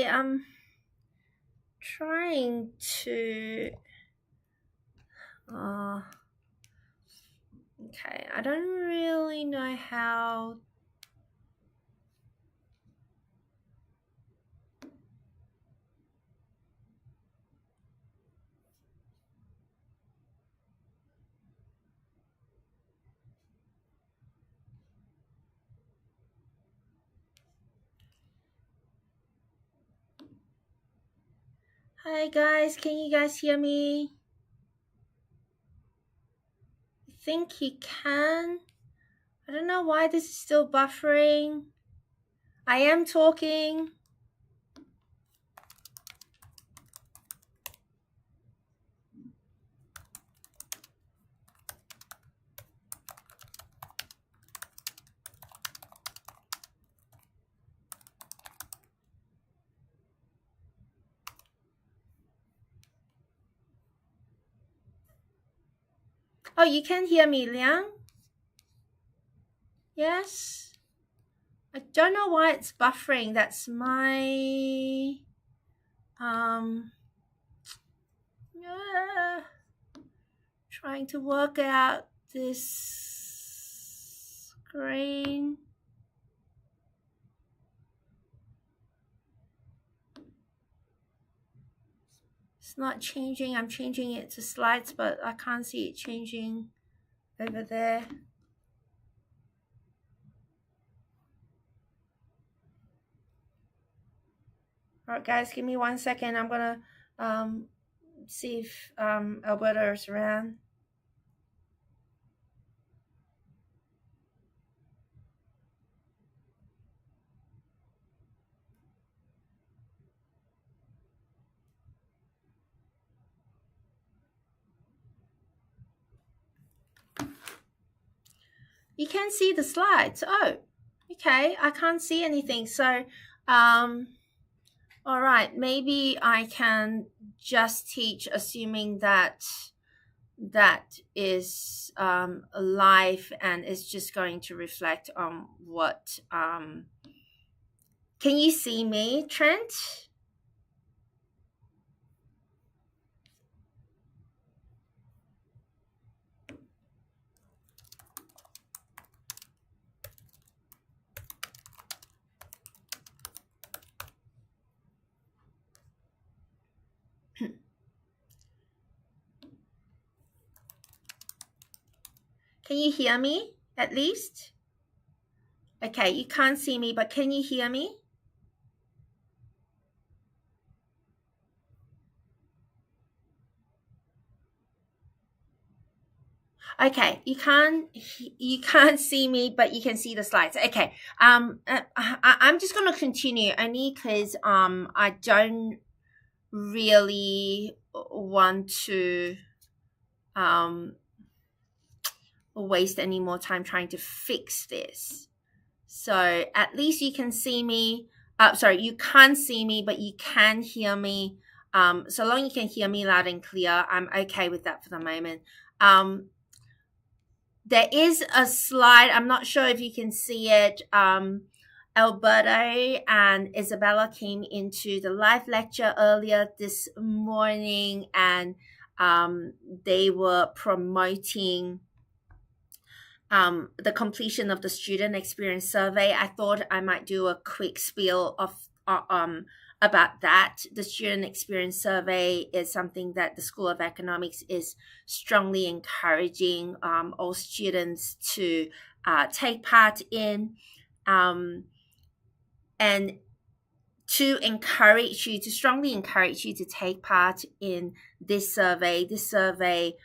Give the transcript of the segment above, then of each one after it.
I'm trying to okay, I don't really know how. Hi guys, can you guys hear me? I think you can. I don't know why this is still buffering. I am talking. Oh, you can hear me, Liang? Yes? I don't know why it's buffering. That's my trying to work out this screen. It's not changing. I'm changing it to slides, but I can't see it changing over there. All right, guys, give me 1 second. I'm gonna see if Alberta is around. You can see the slides. Oh, okay. I can't see anything. So, all right. Maybe I can just teach, assuming that that is live and is just going to reflect on what. Can you see me, Trent? Can you hear me at least? Okay, you can't see me, but can you hear me? Okay, you can't see me, but you can see the slides. Okay, I'm just gonna continue only because I don't really want to waste any more time trying to fix this. So at least you can see me. Sorry, you can't see me, but you can hear me. So long you can hear me loud and clear, I'm okay with that for the moment. There is a slide. I'm not sure if you can see it. Alberto and Isabella came into the live lecture earlier this morning, and they were promoting the completion of the student experience survey. I thought I might do a quick spiel of about that. The student experience survey is something that the School of Economics is strongly encouraging all students to take part in, and to strongly encourage you to take part in this survey. This survey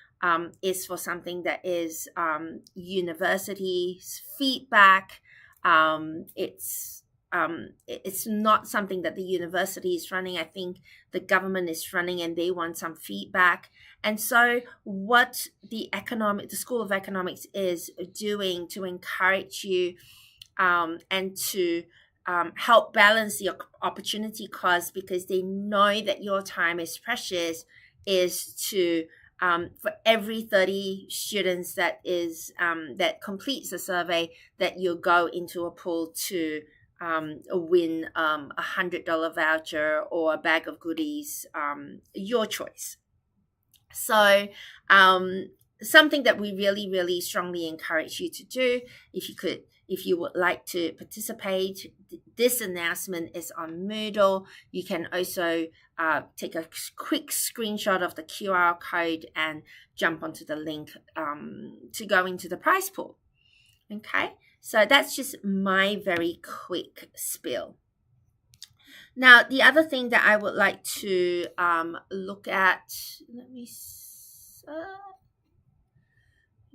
is for something that is university's feedback. It's not something that the university is running. I think the government is running, and they want some feedback. And so what the School of Economics is doing to encourage you and to help balance the opportunity cost, because they know that your time is precious, is to for every 30 students that completes the survey, that you'll go into a pool to win $100 voucher or a bag of goodies, your choice. So something that we really, really strongly encourage you to do, if you would like to participate, this announcement is on Moodle. You can also take a quick screenshot of the QR code and jump onto the link to go into the prize pool. Okay, so that's just my very quick spiel. Now, the other thing that I would like to look at, let me see.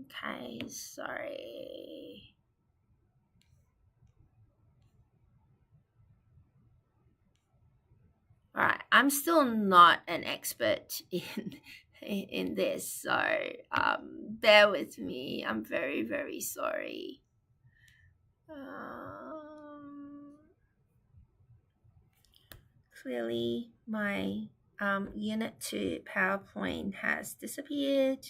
Okay, sorry. All right, I'm still not an expert in this, so bear with me. I'm very, very sorry. Clearly, my Unit 2 PowerPoint has disappeared.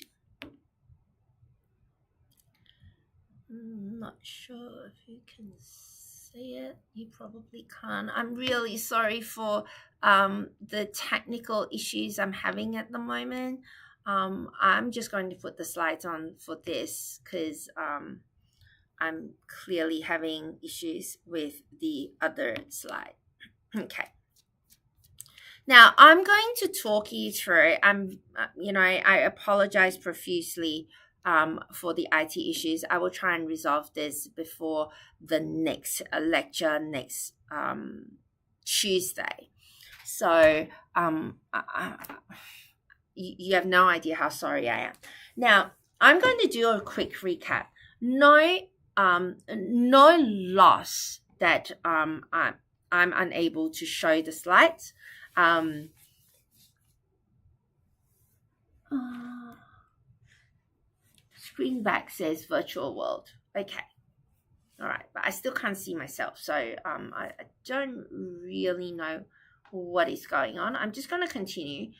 I'm not sure if you can see it. You probably can't. I'm really sorry for the technical issues I'm having at the moment. I'm just going to put the slides on for this because I'm clearly having issues with the other slide. Okay. Now, I'm going to talk you through, I apologize profusely for the IT issues. I will try and resolve this before the next lecture next Tuesday. So you have no idea how sorry I am. Now, I'm going to do a quick recap. No loss that I'm unable to show the slides. Screen back says virtual world. Okay. All right. But I still can't see myself. So I don't really know what is going on. I'm just going to continue.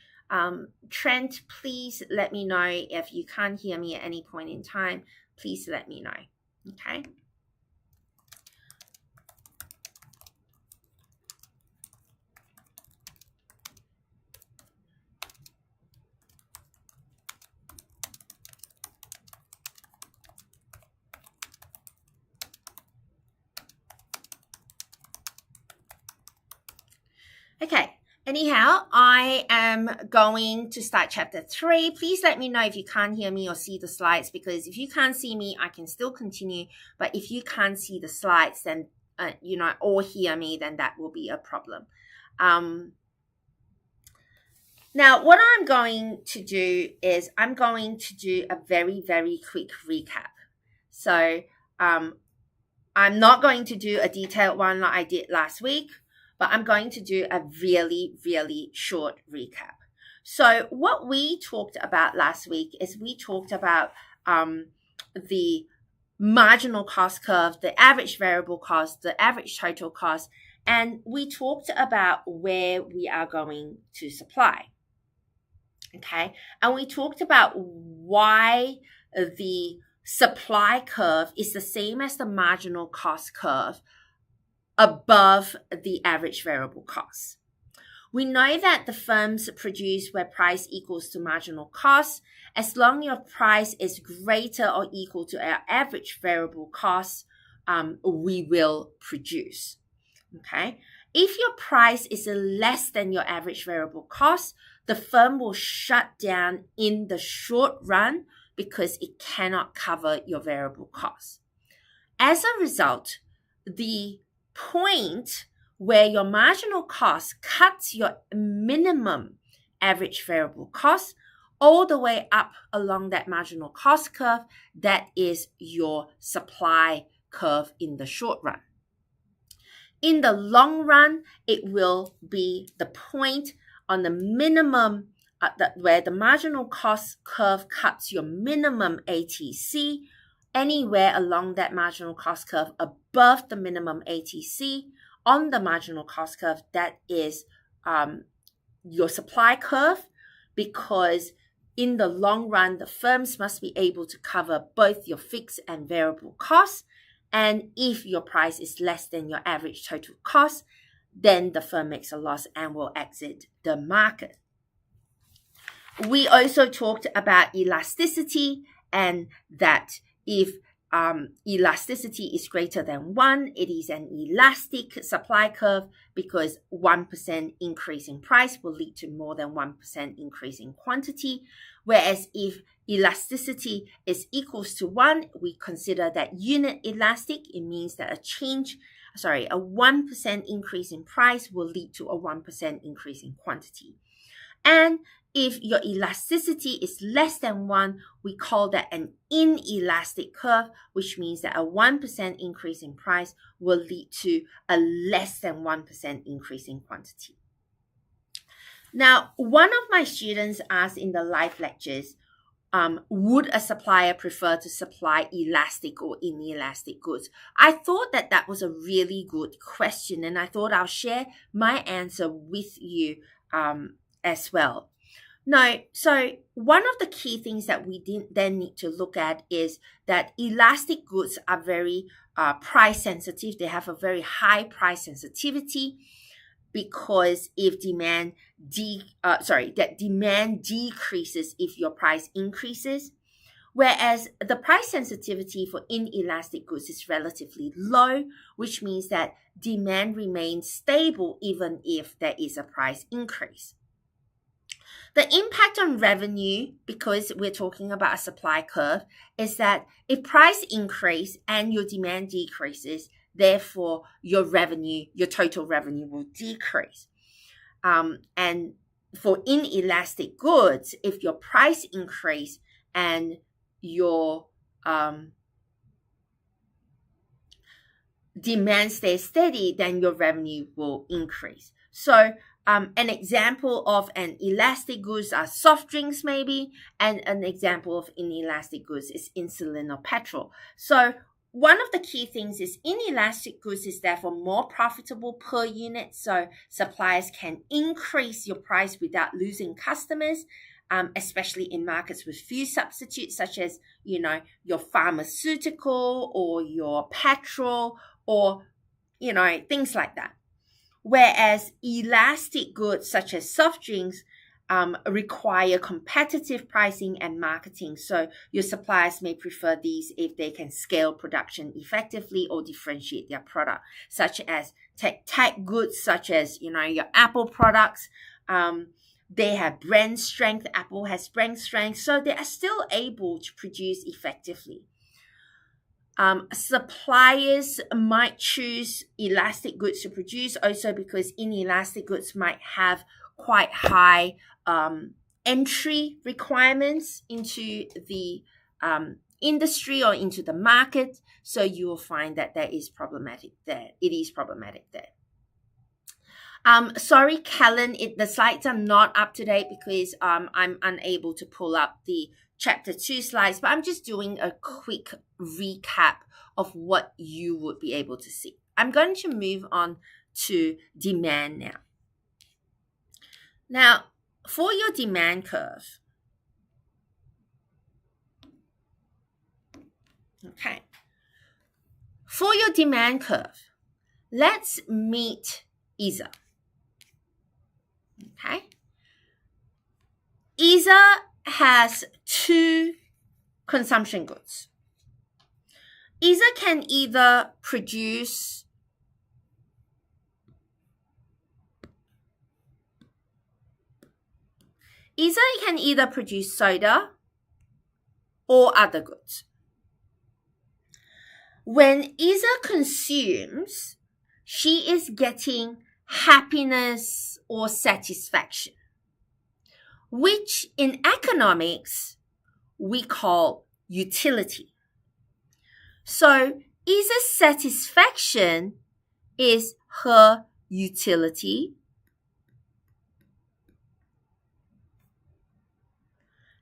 Trent, please let me know if you can't hear me at any point in time. Please let me know. Okay. Okay, anyhow, I am going to start chapter 3. Please let me know if you can't hear me or see the slides, because if you can't see me, I can still continue. But if you can't see the slides, then, or hear me, then that will be a problem. Now, what I'm going to do is I'm going to do a very, very quick recap. So I'm not going to do a detailed one like I did last week, but I'm going to do a really, really short recap. So what we talked about last week is we talked about the marginal cost curve, the average variable cost, the average total cost, and we talked about where we are going to supply. Okay, and we talked about why the supply curve is the same as the marginal cost curve above the average variable cost. We know that the firms produce where price equals to marginal cost. As long as your price is greater or equal to our average variable cost, we will produce. Okay. If your price is less than your average variable cost, the firm will shut down in the short run because it cannot cover your variable cost. As a result, the point where your marginal cost cuts your minimum average variable cost all the way up along that marginal cost curve, that is your supply curve in the short run. In the long run, it will be the point on the minimum where the marginal cost curve cuts your minimum ATC. Anywhere along that marginal cost curve above the minimum ATC on the marginal cost curve, that is your supply curve, because in the long run, the firms must be able to cover both your fixed and variable costs. And if your price is less than your average total cost, then the firm makes a loss and will exit the market. We also talked about elasticity, and that if elasticity is greater than 1, it is an elastic supply curve, because 1% increase in price will lead to more than 1% increase in quantity. Whereas if elasticity is equals to 1, we consider that unit elastic. It means that a 1% increase in price will lead to a 1% increase in quantity. And if your elasticity is less than 1, we call that an inelastic curve, which means that a 1% increase in price will lead to a less than 1% increase in quantity. Now, one of my students asked in the live lectures, would a supplier prefer to supply elastic or inelastic goods? I thought that was a really good question, and I thought I'll share my answer with you as well. Now, so one of the key things that we then need to look at is that elastic goods are very price sensitive. They have a very high price sensitivity, because if demand decreases if your price increases. Whereas the price sensitivity for inelastic goods is relatively low, which means that demand remains stable even if there is a price increase. The impact on revenue, because we're talking about a supply curve, is that if price increase and your demand decreases, therefore your total revenue will decrease. And for inelastic goods, if your price increase and your demand stays steady, then your revenue will increase. So an example of an elastic goods are soft drinks maybe, and an example of inelastic goods is insulin or petrol. So one of the key things is inelastic goods is therefore more profitable per unit, so suppliers can increase your price without losing customers, especially in markets with few substitutes, such as, your pharmaceutical or your petrol or, things like that. Whereas elastic goods such as soft drinks require competitive pricing and marketing. So your suppliers may prefer these if they can scale production effectively or differentiate their product, such as tech goods, such as, your Apple products. They have brand strength. Apple has brand strength. So they are still able to produce effectively. Suppliers might choose elastic goods to produce also because inelastic goods might have quite high entry requirements into the industry or into the market. So you will find that It is problematic there. Sorry, Kellen, the slides are not up to date because I'm unable to pull up the Chapter 2 slides, but I'm just doing a quick recap of what you would be able to see. I'm going to move on to demand now. Now, for your demand curve, let's meet Isa. Isa has 2 consumption goods. Isa can either produce soda or other goods. When Isa consumes, she is getting happiness or satisfaction, which in economics we call utility. So Isa's satisfaction is her utility,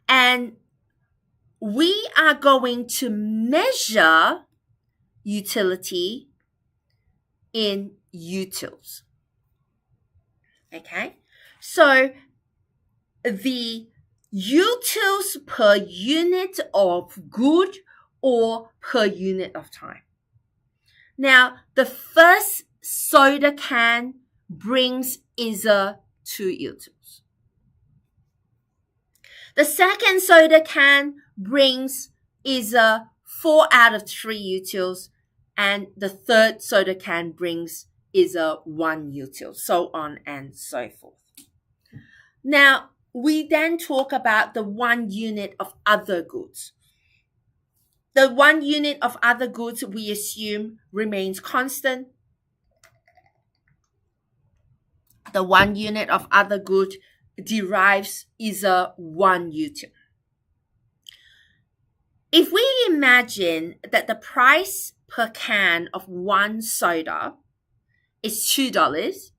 and we are going to measure utility in utils. So the utils per unit of good or per unit of time. Now, the first soda can brings either 2 utils. The second soda can brings either 4 out of 3 utils, and the third soda can brings either 1 util, so on and so forth. Now, we then talk about the 1 unit of other goods. The 1 unit of other goods we assume remains constant. The 1 unit of other good derives either 1 util. If we imagine that the price per can of 1 soda is $2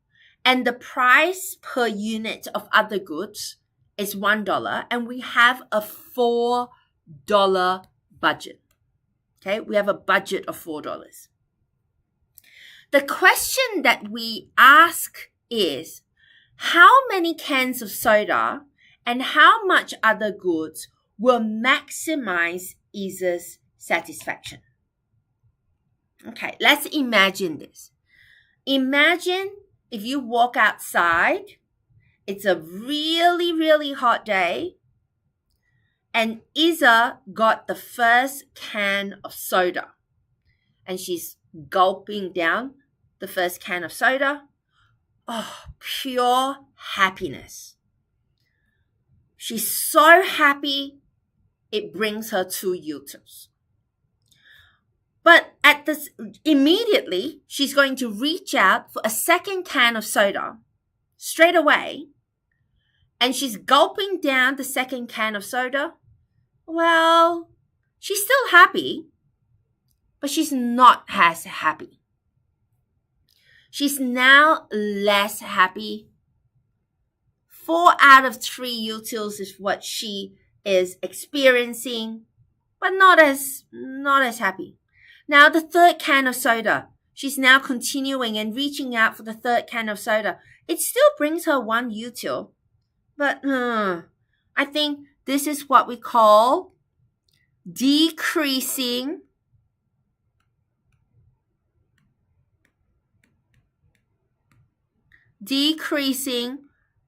and the price per unit of other goods is $1, and we have a $4 budget. Okay, we have a budget of $4. The question that we ask is, how many cans of soda and how much other goods will maximize either's satisfaction? Okay, let's imagine this. Imagine if you walk outside, it's a really, really hot day, and Isa got the first can of soda, and she's gulping down the first can of soda. Oh, pure happiness. She's so happy, it brings her 2 utils. But immediately, she's going to reach out for a second can of soda straight away, and she's gulping down the second can of soda. Well, she's still happy, but she's not as happy. She's now less happy. 4 out of 3 utils is what she is experiencing, but not as happy. Now the third can of soda, she's now continuing and reaching out for the third can of soda. It still brings her 1 util, but I think this is what we call decreasing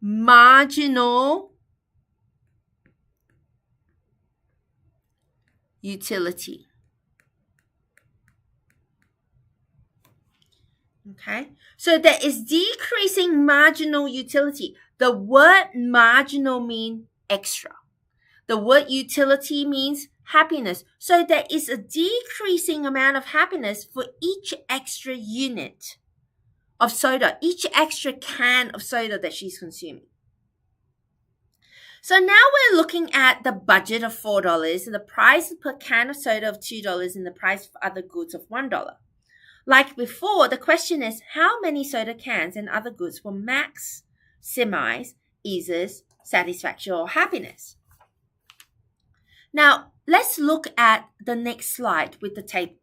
marginal utility. Okay, so there is decreasing marginal utility. The word marginal means extra. The word utility means happiness. So there is a decreasing amount of happiness for each extra unit of soda, each extra can of soda that she's consuming. So now we're looking at the budget of $4, and the price per can of soda of $2, and the price for other goods of $1. Like before, the question is, how many soda cans and other goods will maximize Isa's satisfaction or happiness? Now, let's look at the next slide with the table.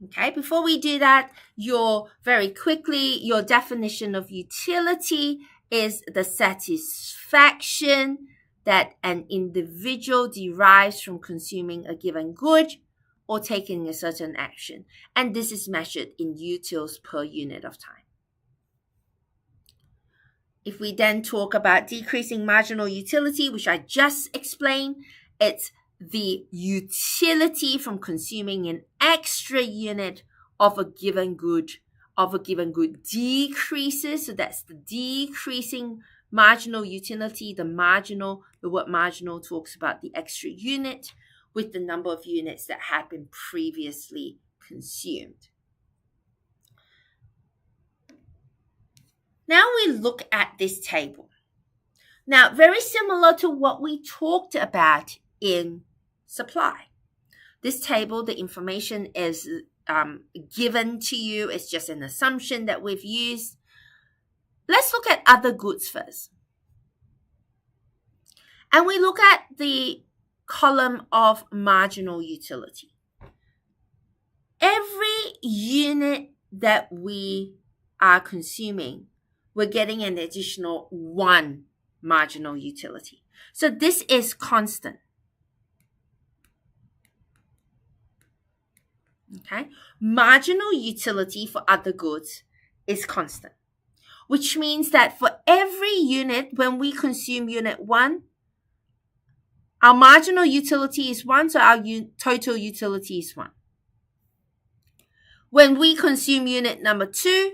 Okay, before we do that, your definition of utility is the satisfaction that an individual derives from consuming a given good or taking a certain action. And this is measured in utils per unit of time. If we then talk about decreasing marginal utility, which I just explained, it's the utility from consuming an extra unit of a given good decreases. So that's the decreasing marginal utility. The word marginal talks about the extra unit with the number of units that had been previously consumed. Now we look at this table. Now, very similar to what we talked about in supply. This table, the information is given to you. It's just an assumption that we've used. Let's look at other goods first. And we look at the column of marginal utility. Every unit that we are consuming, we're getting an additional 1 marginal utility. So this is constant. Okay? Marginal utility for other goods is constant, which means that for every unit, when we consume unit 1, our marginal utility is 1, so our total utility is 1. When we consume unit number 2,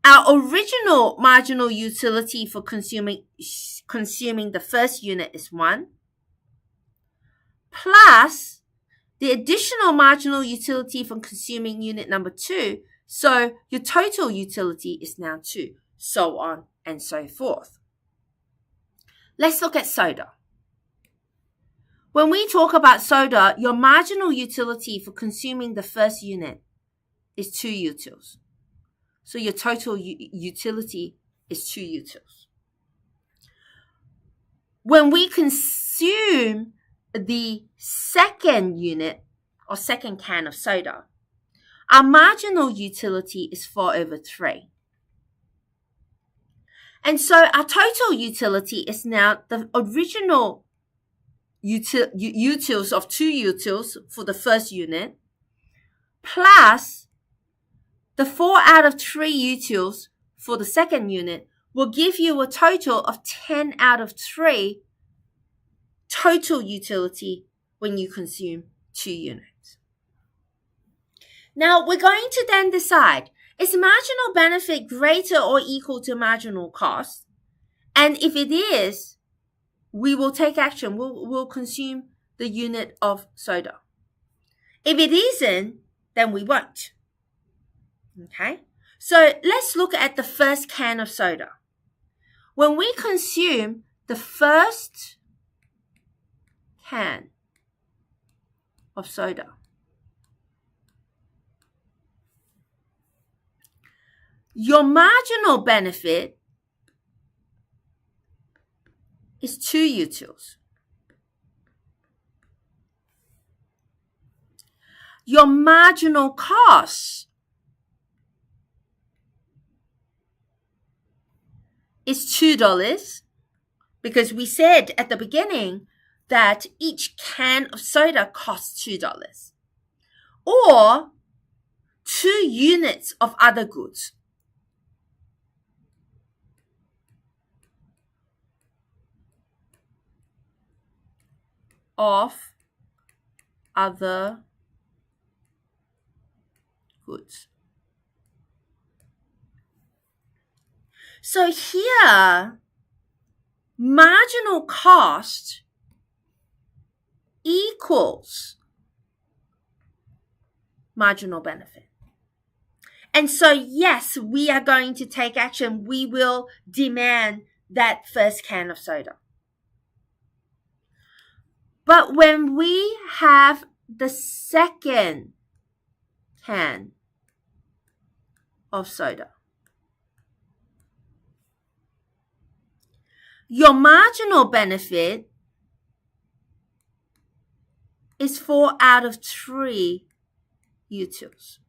our original marginal utility for consuming the first unit is 1, plus the additional marginal utility from consuming unit number 2. So your total utility is now 2, so on and so forth. Let's look at soda. When we talk about soda, your marginal utility for consuming the first unit is 2 utils. So your total utility is 2 utils. When we consume the second unit or second can of soda, our marginal utility is 4/3. And so our total utility is now the original utils of 2 utils for the first unit, plus the 4/3 utils for the second unit will give you a total of 10/3 total utility when you consume 2 units. Now, we're going to then decide, is marginal benefit greater or equal to marginal cost? And if it is, we will take action. We'll consume the unit of soda. If it isn't, then we won't. Okay? So let's look at the first can of soda. When we consume the first can of soda, your marginal benefit is 2 utils. Your marginal cost is $2, because we said at the beginning that each can of soda costs $2. Or 2 units of other goods. Of other goods. So here, marginal cost equals marginal benefit. And so, yes, we are going to take action. We will demand that first can of soda. But when we have the second can of soda, your marginal benefit is 4/3 utils.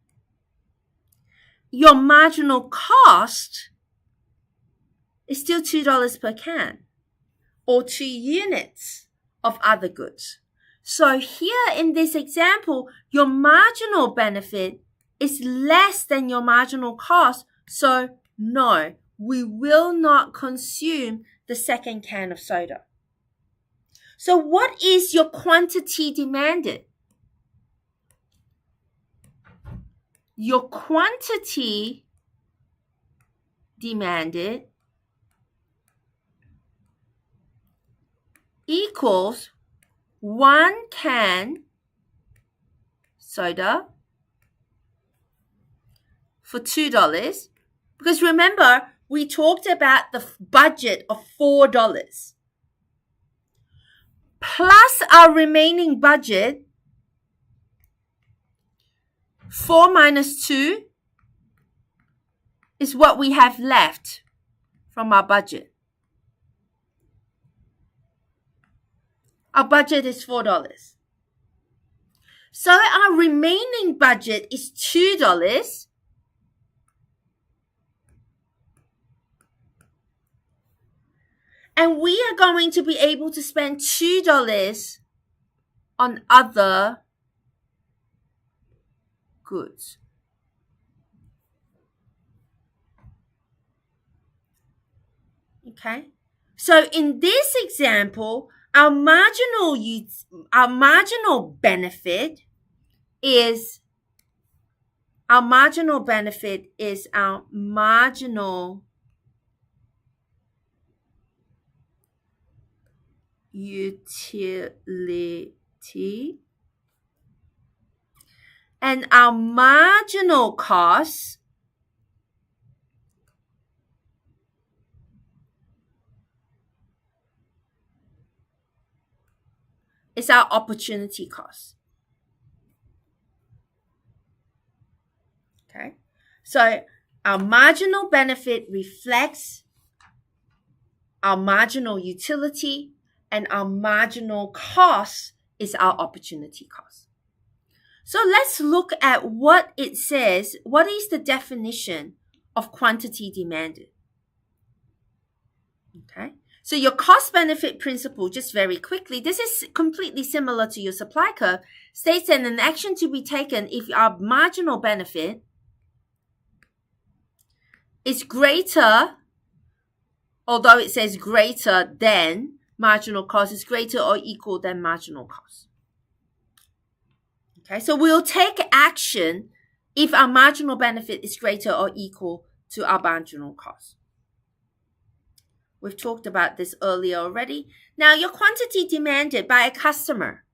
Your marginal cost is still $2 per can, or 2 units of other goods. So here in this example, your marginal benefit is less than your marginal cost. So no, we will not consume the second can of soda. So what is your quantity demanded? Your quantity demanded equals 1 can soda for $2. Because remember, we talked about the budget of $4. Plus our remaining budget, 4 minus 2 is what we have left from our budget. Our budget is $4. So our remaining budget is $2. And we are going to be able to spend $2 on other goods. Okay, so in this example, our marginal benefit is our marginal utility, and our marginal cost is our opportunity cost. Okay, so our marginal benefit reflects our marginal utility, and our marginal cost is our opportunity cost. So let's look at what it says. What is the definition of quantity demanded? Okay, so your cost benefit principle, just very quickly, this is completely similar to your supply curve, states that an action to be taken if our marginal benefit is greater, although it says greater than marginal cost, is greater or equal than marginal cost. Okay, so we'll take action if our marginal benefit is greater or equal to our marginal cost. We've talked about this earlier already. Now, your quantity demanded by a customer,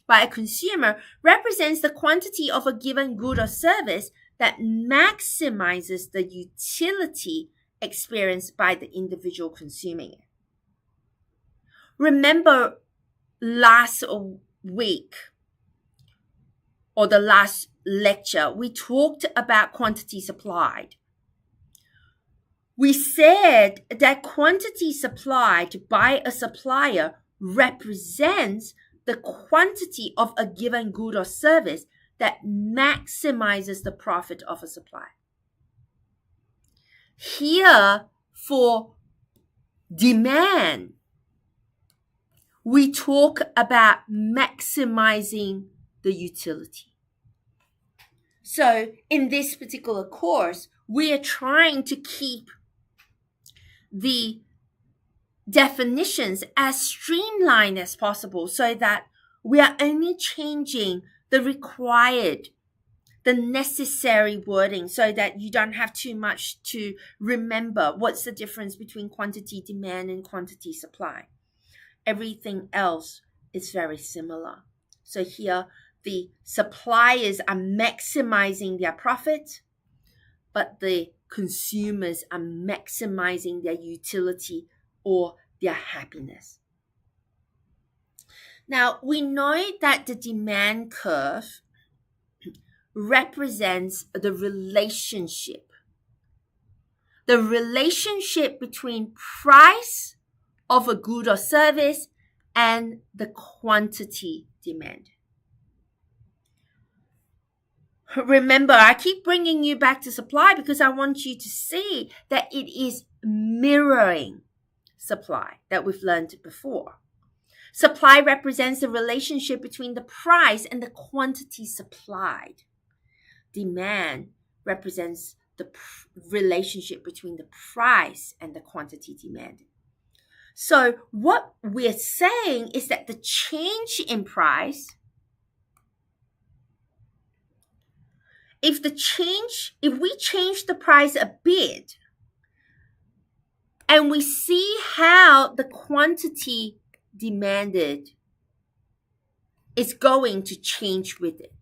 by a consumer, represents the quantity of a given good or service that maximizes the utility experienced by the individual consuming it. Remember last week, or the last lecture, we talked about quantity supplied. We said that quantity supplied by a supplier represents the quantity of a given good or service that maximizes the profit of a supplier. Here, for demand, we talk about maximizing the utility. So in this particular course, we are trying to keep the definitions as streamlined as possible so that we are only changing the required, the necessary wording, so that you don't have too much to remember what's the difference between quantity demand and quantity supply. Everything else is very similar. So here, the suppliers are maximizing their profit, but the consumers are maximizing their utility or their happiness. Now, we know that the demand curve represents the relationship between price of a good or service and the quantity demanded. Remember, I keep bringing you back to supply because I want you to see that it is mirroring supply that we've learned before. Supply represents the relationship between the price and the quantity supplied. Demand represents the relationship between the price and the quantity demanded. So what we're saying is that the change in price, if we change the price a bit and we see how the quantity demanded is going to change with it,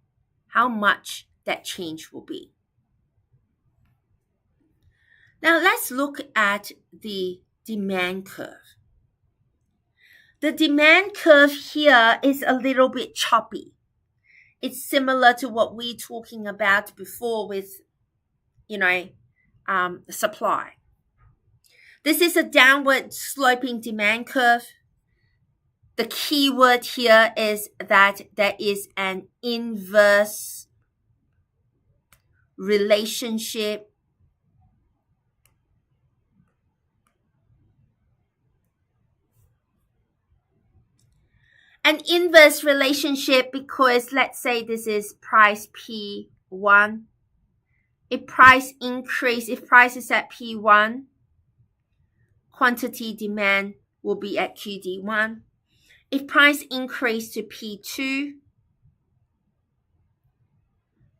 how much that change will be. Now let's look at the demand curve. The demand curve here is a little bit choppy. It's similar to what we're talking about before with, supply. This is a downward sloping demand curve. The key word here is that there is an inverse relationship because let's say this is price P P1. If price is at P1, quantity demand will be at QD1. If price increase to P2,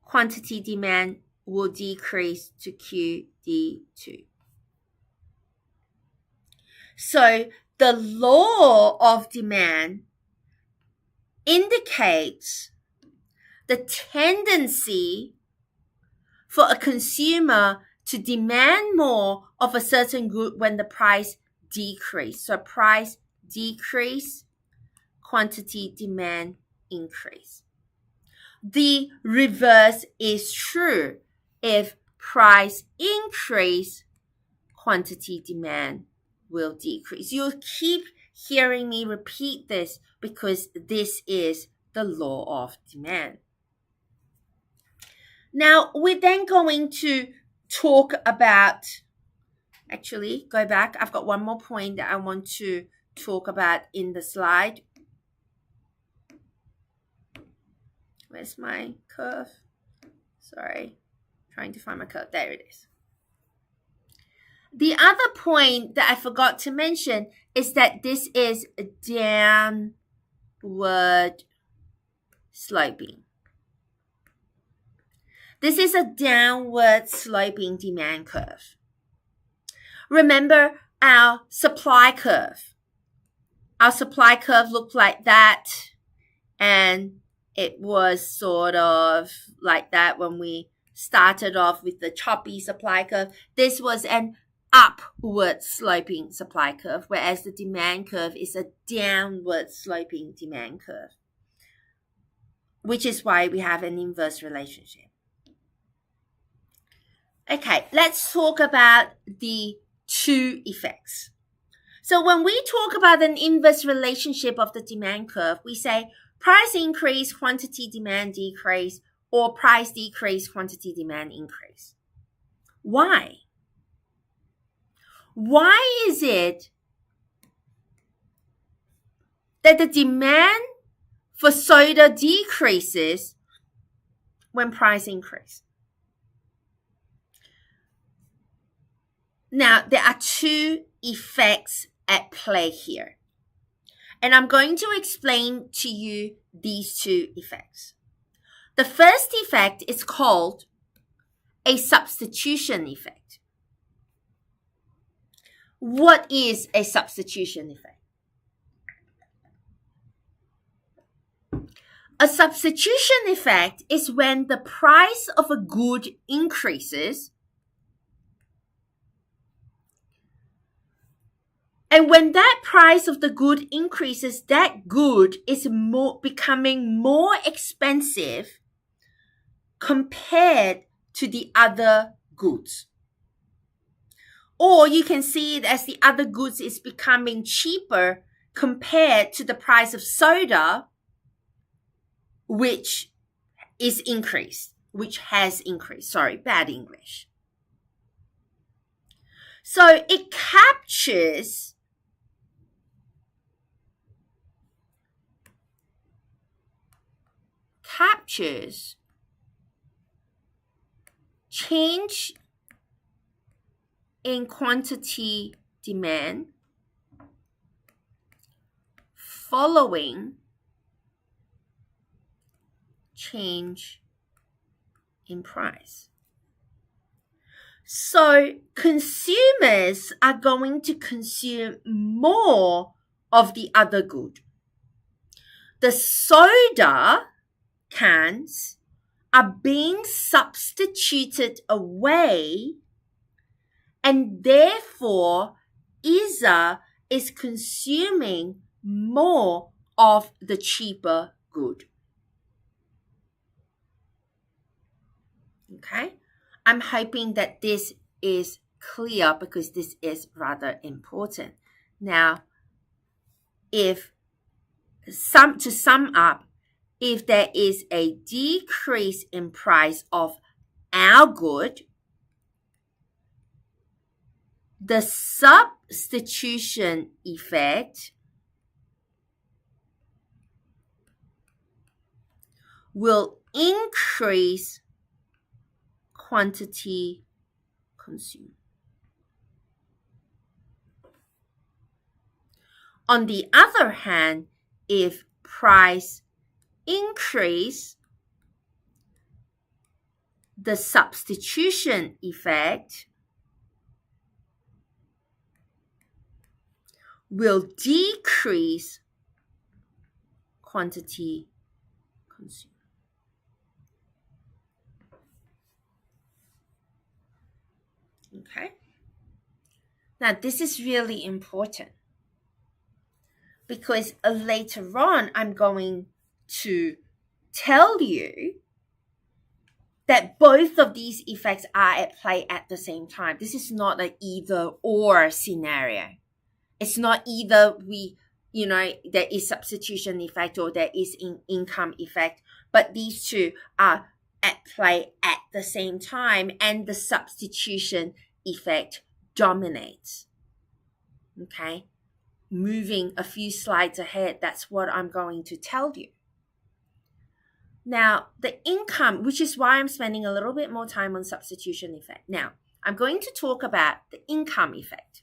quantity demand will decrease to QD2. So the law of demand indicates the tendency for a consumer to demand more of a certain good when the price decrease. So price decrease, quantity demand increase. The reverse is true. If price increase, quantity demand will decrease. You'll keep hearing me repeat this because this is the law of demand. Now, we're then going to talk about, actually, go back. I've got one more point that I want to talk about in the slide. Where's my curve? Sorry, trying to find my curve. There it is. The other point that I forgot to mention is that this is downward sloping. This is a downward sloping demand curve. Remember our supply curve. Our supply curve looked like that, and it was sort of like that when we started off with the choppy supply curve. This was an upward sloping supply curve, whereas the demand curve is a downward sloping demand curve, which is why we have an inverse relationship. Okay, let's talk about the two effects. So when we talk about an inverse relationship of the demand curve, we say price increase, quantity demand decrease, or price decrease, quantity demand increase. Why? Why is it that the demand for soda decreases when price increases? Now, there are two effects at play here. And I'm going to explain to you these two effects. The first effect is called a substitution effect. What is a substitution effect? A substitution effect is when the price of a good increases, and when that price of the good increases, that good is becoming more expensive compared to the other goods. Or you can see it as the other goods is becoming cheaper compared to the price of soda, which has increased. Sorry, bad English. So it captures change in quantity demand following change in price. So consumers are going to consume more of the other good. The soda cans are being substituted away, and therefore ISA is consuming more of the cheaper good. Okay, I'm hoping that this is clear because this is rather important. Now, to sum up, if there is a decrease in price of our good, the substitution effect will increase quantity consumed. On the other hand, if price increase, the substitution effect will decrease quantity consumed. Okay. Now, this is really important because later on, I'm going to tell you that both of these effects are at play at the same time. This is not an either or scenario. It's not either there is substitution effect or there is income effect, but these two are at play at the same time, and the substitution effect dominates. Okay? Moving a few slides ahead, that's what I'm going to tell you. Now, the income, which is why I'm spending a little bit more time on substitution effect. Now, I'm going to talk about the income effect.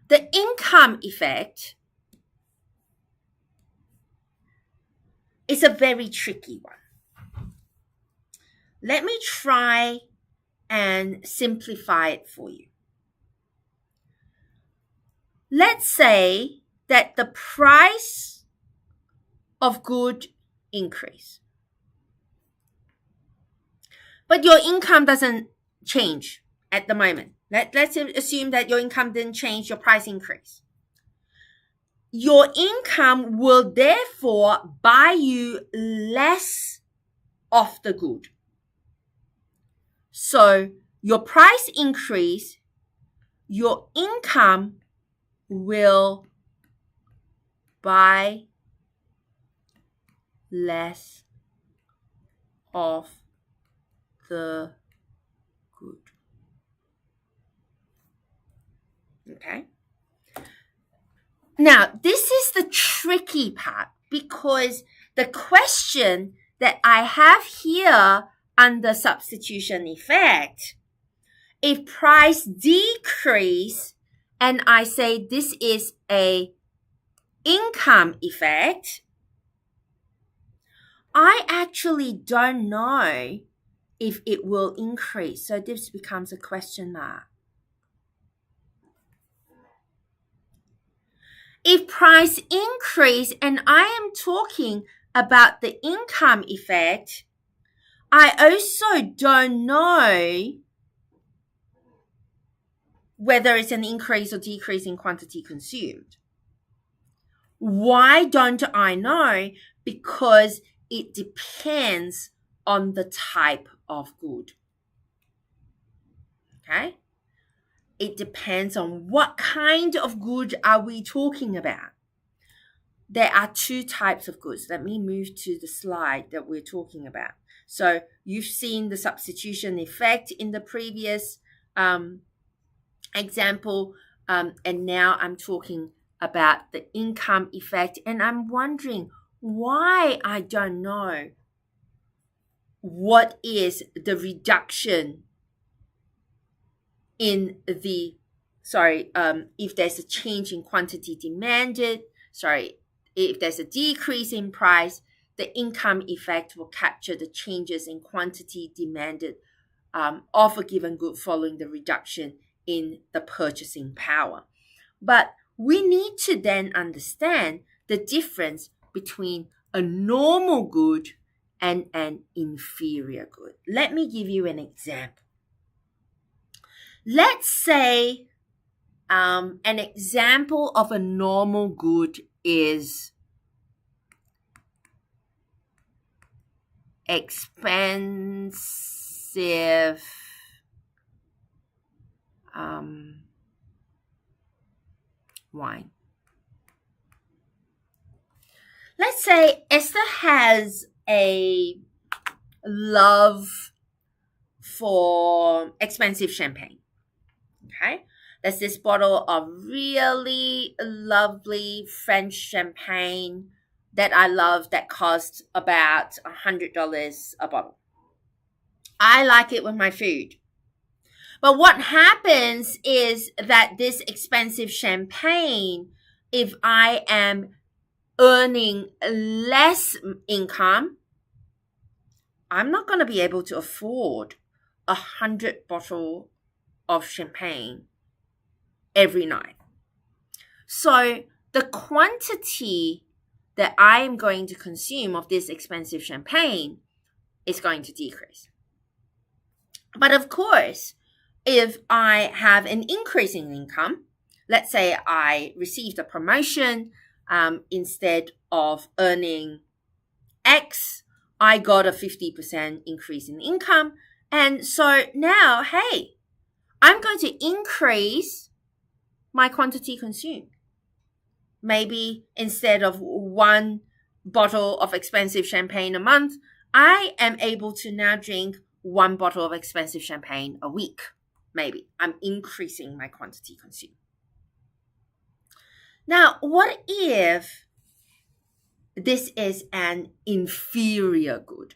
The income effect is a very tricky one. Let me try and simplify it for you. Let's say that the price of good increase, but your income doesn't change at the moment. Let's assume that your income didn't change, your price increase. Your income will therefore buy you less of the good. So your price increase, your income will buy less of the good. Okay. Now, this is the tricky part because the question that I have here under substitution effect, if price decrease and I say this is a income effect, I actually don't know if it will increase. So this becomes a question mark. If price increase and I am talking about the income effect, I also don't know whether it's an increase or decrease in quantity consumed. Why don't I know? Because it depends on the type of good. Okay? It depends on what kind of good are we talking about. There are two types of goods. Let me move to the slide that we're talking about. So you've seen the substitution effect in the previous example, and now I'm talking about the income effect, and I'm wondering why I don't know what is the reduction in the, if there's a change in quantity demanded, if there's a decrease in price, the income effect will capture the changes in quantity demanded of a given good following the reduction in the purchasing power. But we need to then understand the difference between a normal good and an inferior good. Let me give you an example. Let's say an example of a normal good is expensive wine. Let's say Esther has a love for expensive champagne. Okay, there's this bottle of really lovely French champagne that I love that costs about $100 a bottle. I like it with my food. But what happens is that this expensive champagne, if I am earning less income, I'm not going to be able to afford 100 bottles of champagne every night. So the quantity that I am going to consume of this expensive champagne is going to decrease. But of course, if I have an increase in income, let's say I received a promotion, instead of earning X, I got a 50% increase in income. And so now, hey, I'm going to increase my quantity consumed. Maybe instead of 1 bottle of expensive champagne a month, I am able to now drink 1 bottle of expensive champagne a week. Maybe I'm increasing my quantity consumed. Now, what if this is an inferior good?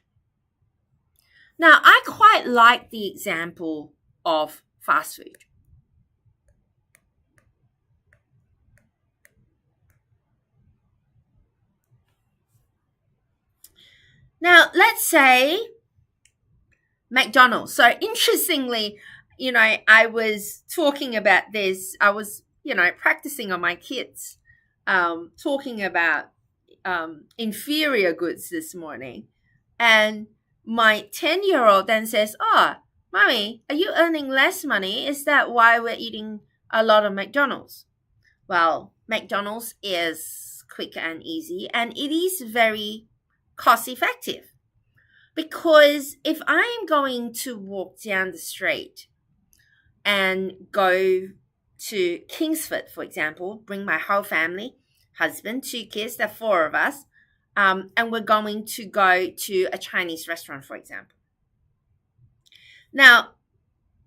Now, I quite like the example of fast food. Now, let's say McDonald's. So interestingly, I was talking about this. I was, practicing on my kids, talking about inferior goods this morning. And my 10-year-old then says, "Oh, Mommy, are you earning less money? Is that why we're eating a lot of McDonald's?" Well, McDonald's is quick and easy, and it is very cost effective. Because if I'm going to walk down the street and go to Kingsford, for example, bring my whole family, husband, 2 kids, there are 4 of us, and we're going to go to a Chinese restaurant, for example. Now,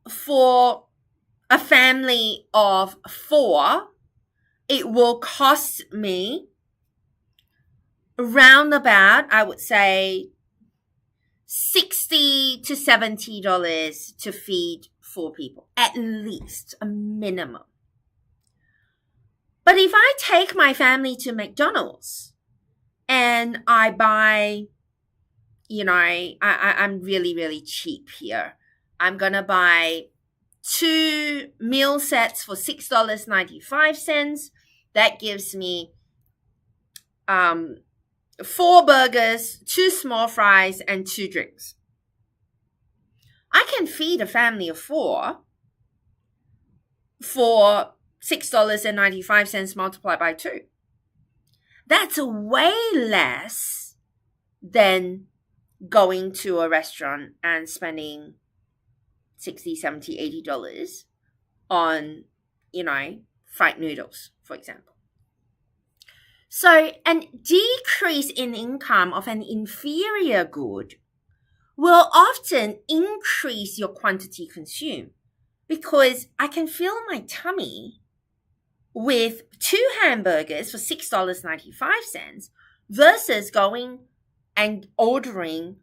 for a family of 4, it will cost me around about, I would say, $60 to $70 to feed 4 people, at least, a minimum. But if I take my family to McDonald's and I buy, I'm really, really cheap here. I'm going to buy 2 meal sets for $6.95. That gives me 4 burgers, 2 small fries, and 2 drinks. I can feed a family of 4 for $6.95 multiplied by 2. That's way less than going to a restaurant and spending $60, $70, $80 on, fried noodles, for example. So, a decrease in income of an inferior good will often increase your quantity consumed, because I can fill my tummy with 2 hamburgers for $6.95 versus going and ordering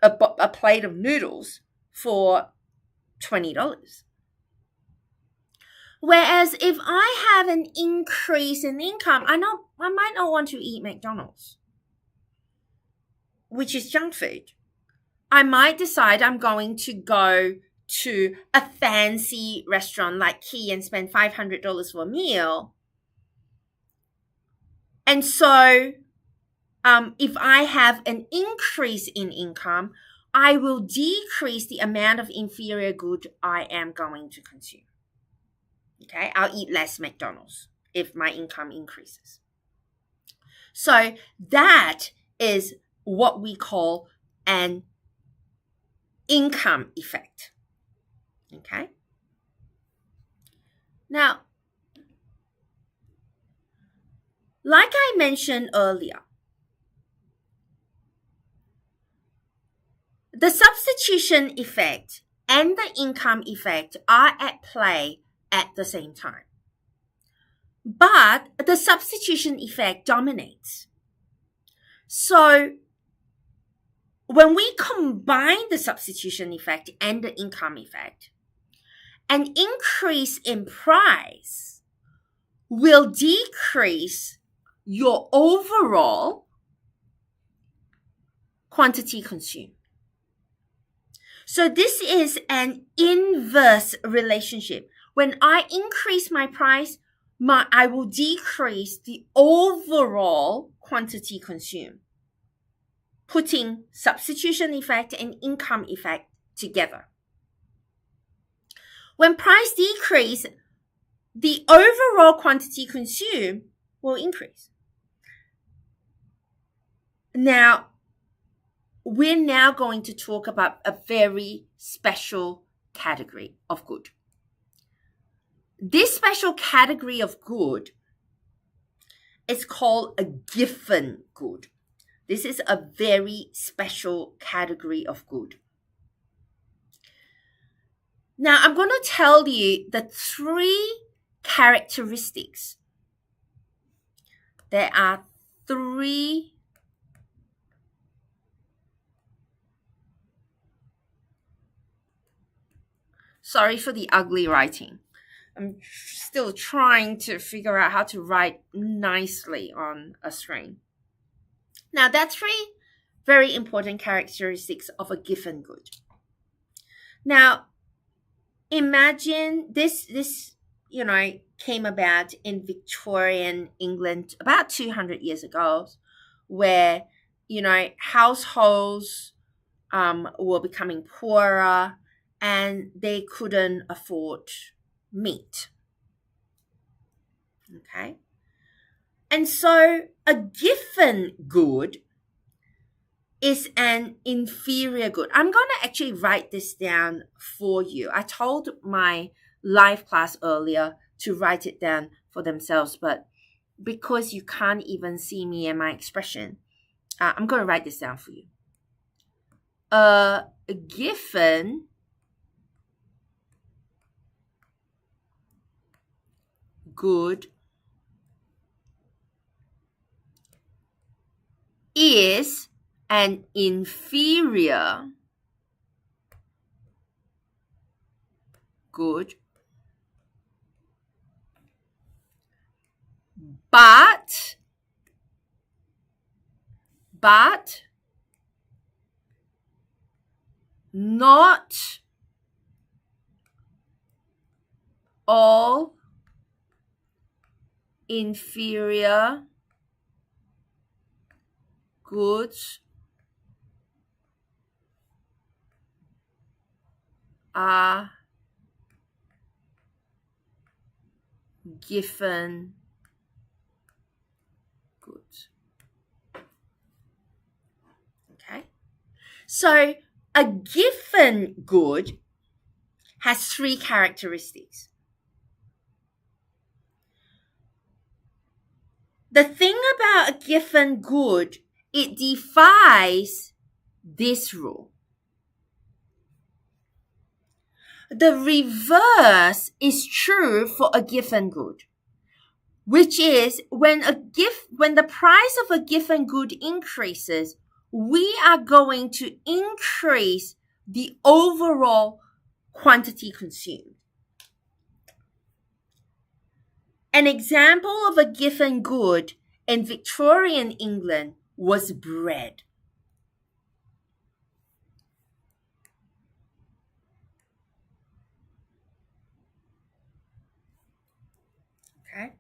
a plate of noodles for $20. Whereas if I have an increase in income, I might not want to eat McDonald's, which is junk food. I might decide I'm going to go to a fancy restaurant like Key and spend $500 for a meal. And so if I have an increase in income, I will decrease the amount of inferior good I am going to consume. Okay, I'll eat less McDonald's if my income increases. So that is what we call an income effect. Okay. Now, like I mentioned earlier, the substitution effect and the income effect are at play at the same time. But the substitution effect dominates. So when we combine the substitution effect and the income effect, an increase in price will decrease your overall quantity consumed. So this is an inverse relationship. When I increase my price, I will decrease the overall quantity consumed, putting substitution effect and income effect together. When price decrease, the overall quantity consumed will increase. Now, we're now going to talk about a very special category of good. This special category of good is called a Giffen good. This is a very special category of good. Now, I'm going to tell you the 3 characteristics. There are 3 Sorry for the ugly writing. I'm still trying to figure out how to write nicely on a screen. Now, that's 3 very important characteristics of a Giffen good. Now, imagine this came about in Victorian England about 200 years ago, where, households were becoming poorer and they couldn't afford meat. Okay? And so a Giffen good is an inferior good. I'm going to actually write this down for you. I told my live class earlier to write it down for themselves, but because you can't even see me and my expression, I'm going to write this down for you. A Giffen good is an inferior good, but not all inferior goods are Giffen goods. Okay? So a Giffen good has 3 characteristics. The thing about a Giffen good, it defies this rule. The reverse is true for a Giffen good, which is when the price of a Giffen good increases, we are going to increase the overall quantity consumed. An example of a Giffen good in Victorian England was bread. Okay?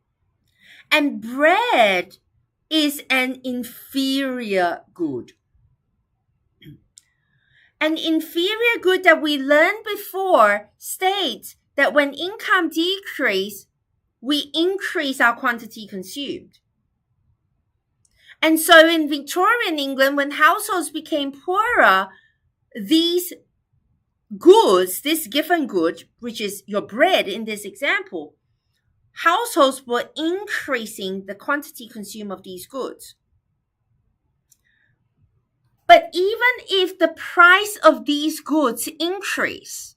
And bread is an inferior good. An inferior good that we learned before states that when income decreases, we increase our quantity consumed. And so in Victorian England, when households became poorer, these goods, this Giffen good, which is your bread in this example, households were increasing the quantity consumed of these goods. But even if the price of these goods increase,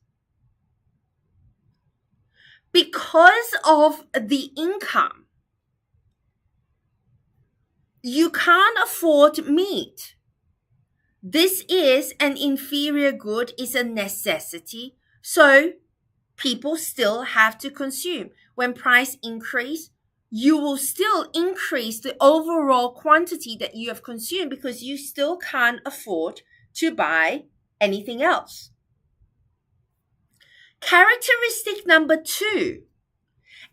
because of the income, you can't afford meat. This is an inferior good, is a necessity. So people still have to consume. When price increase, you will still increase the overall quantity that you have consumed because you still can't afford to buy anything else. Characteristic number 2.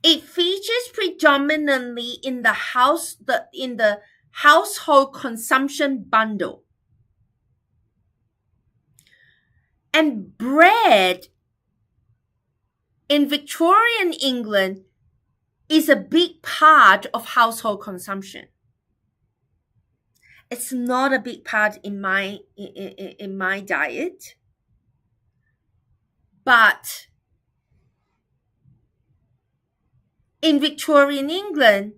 It features predominantly in the household consumption bundle. And bread in Victorian England is a big part of household consumption. It's not a big part in my diet, but in Victorian England,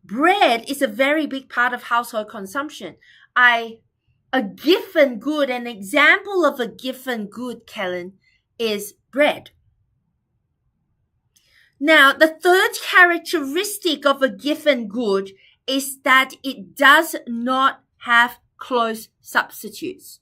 bread is a very big part of household consumption. A Giffen good, an example of a Giffen good, Kellen, is bread. Now, the third characteristic of a Giffen good is that it does not have close substitutes.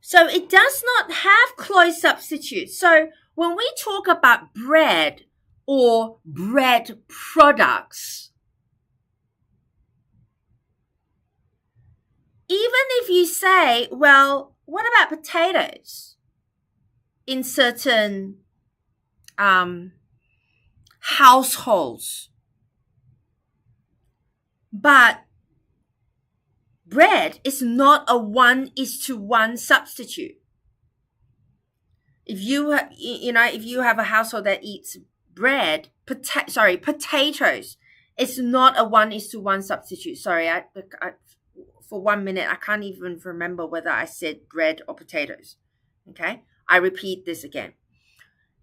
So it does not have close substitutes. So when we talk about bread or bread products, even if you say, well, what about potatoes in certain households? But bread is not a 1:1 substitute. If you have a household that eats bread, potatoes, it's not a 1:1 substitute. Sorry, I for 1 minute I can't even remember whether I said bread or potatoes. Okay, I repeat this again.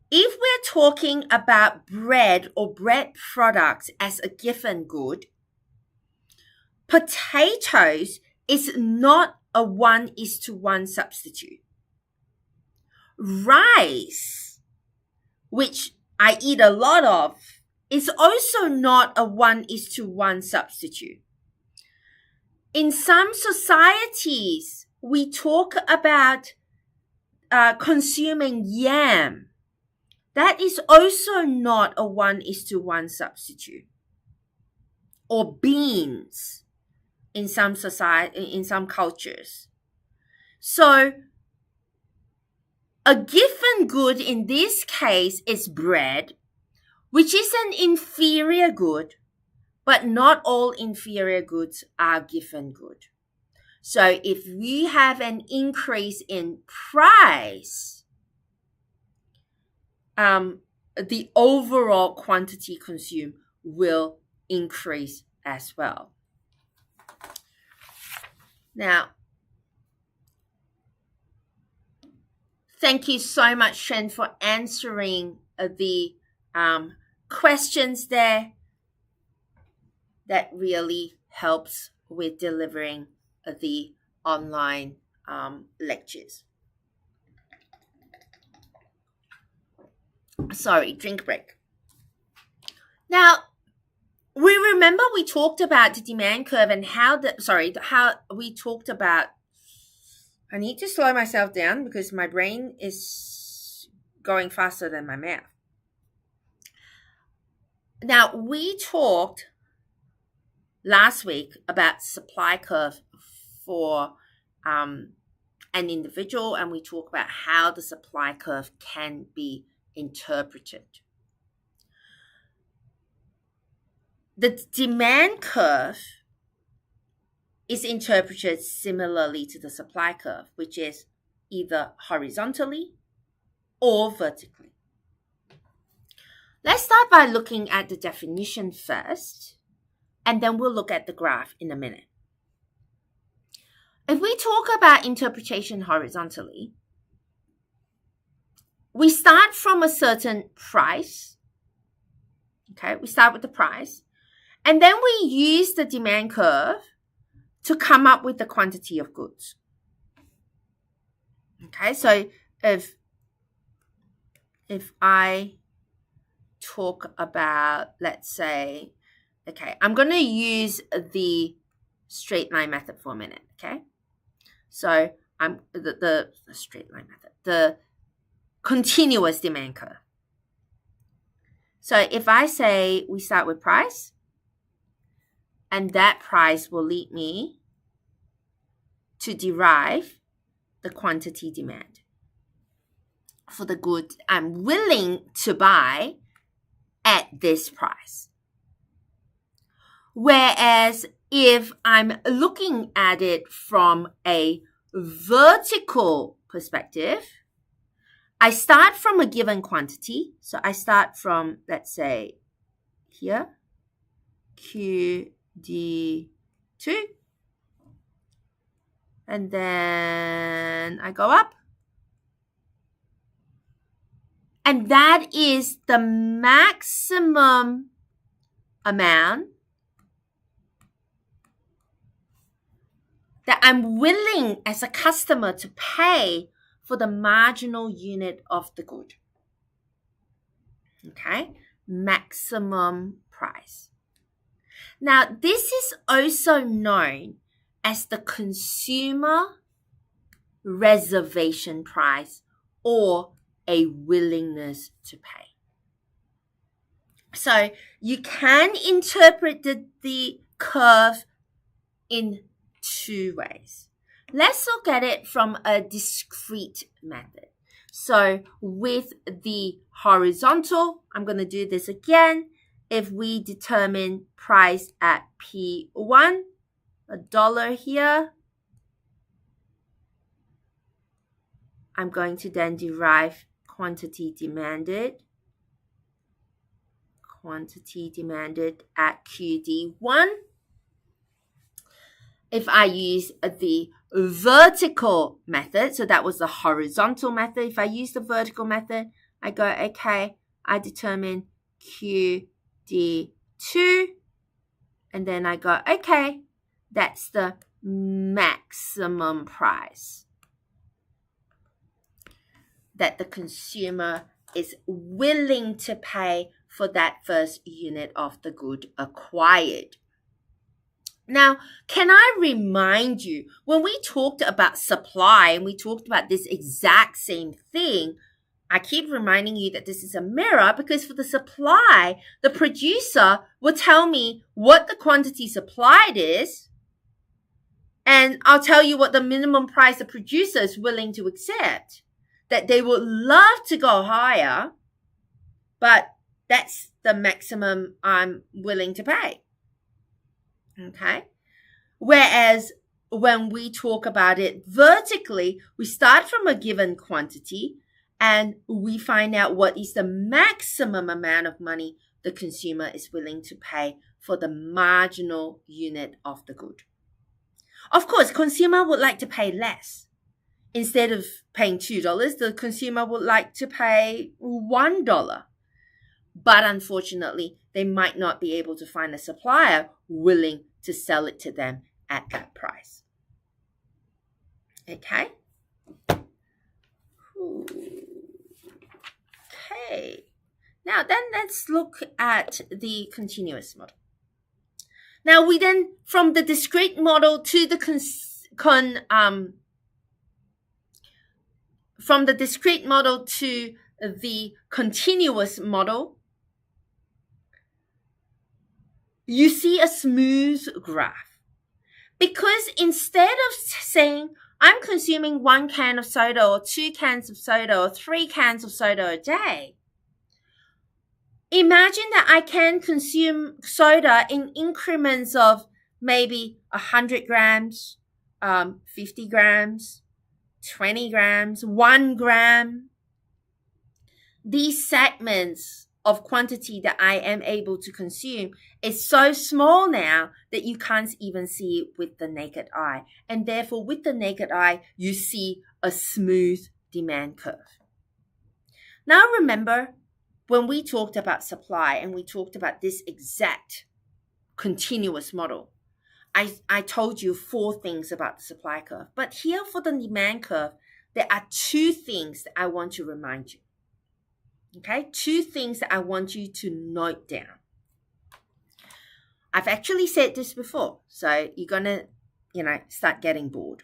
If we're talking about bread or bread products as a Giffen good, potatoes is not a 1:1 substitute. Rice, which I eat a lot of, is also not a 1:1 substitute. In some societies, we talk about consuming yam. That is also not a 1:1 substitute. Or beans in some cultures. So a Giffen good in this case is bread, which is an inferior good, but not all inferior goods are Giffen good. So if we have an increase in price, the overall quantity consumed will increase as well. Now, thank you so much, Shen, for answering the questions there. That really helps with delivering the online lectures. Sorry, drink break. Now, we talked about the demand curve and how we talked about, I need to slow myself down because my brain is going faster than my mouth. Now, we talked last week about supply curve for an individual, and we talked about how the supply curve can be interpreted. The demand curve is interpreted similarly to the supply curve, which is either horizontally or vertically. Let's start by looking at the definition first, and then we'll look at the graph in a minute. if we talk about interpretation horizontally, we start from a certain price. Okay, we start with the price. And then we use the demand curve to come up with the quantity of goods. Okay, so if I talk about, let's say, okay, I'm going to use the straight line method for a minute, okay? So I'm the straight line method, the continuous demand curve. So if I say we start with price, and that price will lead me to derive the quantity demand for the good I'm willing to buy at this price. Whereas if I'm looking at it from a vertical perspective, I start from a given quantity. So I start from, let's say, here, QD2. And then I go up. And that is the maximum amount that I'm willing as a customer to pay for the marginal unit of the good. Okay, maximum price. Now, this is also known as the consumer reservation price or a willingness to pay. So you can interpret the curve in two ways. Let's look at it from a discrete method. So with the horizontal, I'm going to do this again. If we determine price at P1, $1 here, I'm going to then derive quantity demanded at QD1. If I use the vertical method, so that was the horizontal method. If I use the vertical method, I go, okay, I determine QD2, and then I go, okay, that's the maximum price that the consumer is willing to pay for that first unit of the good acquired. Now, can I remind you, when we talked about supply and we talked about this exact same thing, I keep reminding you that this is a mirror because for the supply, the producer will tell me what the quantity supplied is, and I'll tell you what the minimum price the producer is willing to accept. That they would love to go higher, but that's the maximum I'm willing to pay. Okay? Whereas when we talk about it vertically, we start from a given quantity and we find out what is the maximum amount of money the consumer is willing to pay for the marginal unit of the good. Of course, consumer would like to pay less. Instead of paying $2, the consumer would like to pay $1. But unfortunately, they might not be able to find a supplier willing to sell it to them at that price. Okay? Okay. Now then, let's look at the continuous model. Now we then, from the discrete model to the from the discrete model to the continuous model, you see a smooth graph. Because instead of saying, I'm consuming 1 can of soda or 2 cans of soda or 3 cans of soda a day, imagine that I can consume soda in increments of maybe 100 grams, 50 grams, 20 grams, 1 gram. These segments of quantity that I am able to consume is so small now that you can't even see it with the naked eye. And therefore, with the naked eye, you see a smooth demand curve. Now remember, when we talked about supply and we talked about this exact continuous model, I told you 4 things about the supply curve. But here for the demand curve, there are 2 things that I want to remind you. Okay, 2 things that I want you to note down. I've actually said this before, so you're going to, start getting bored.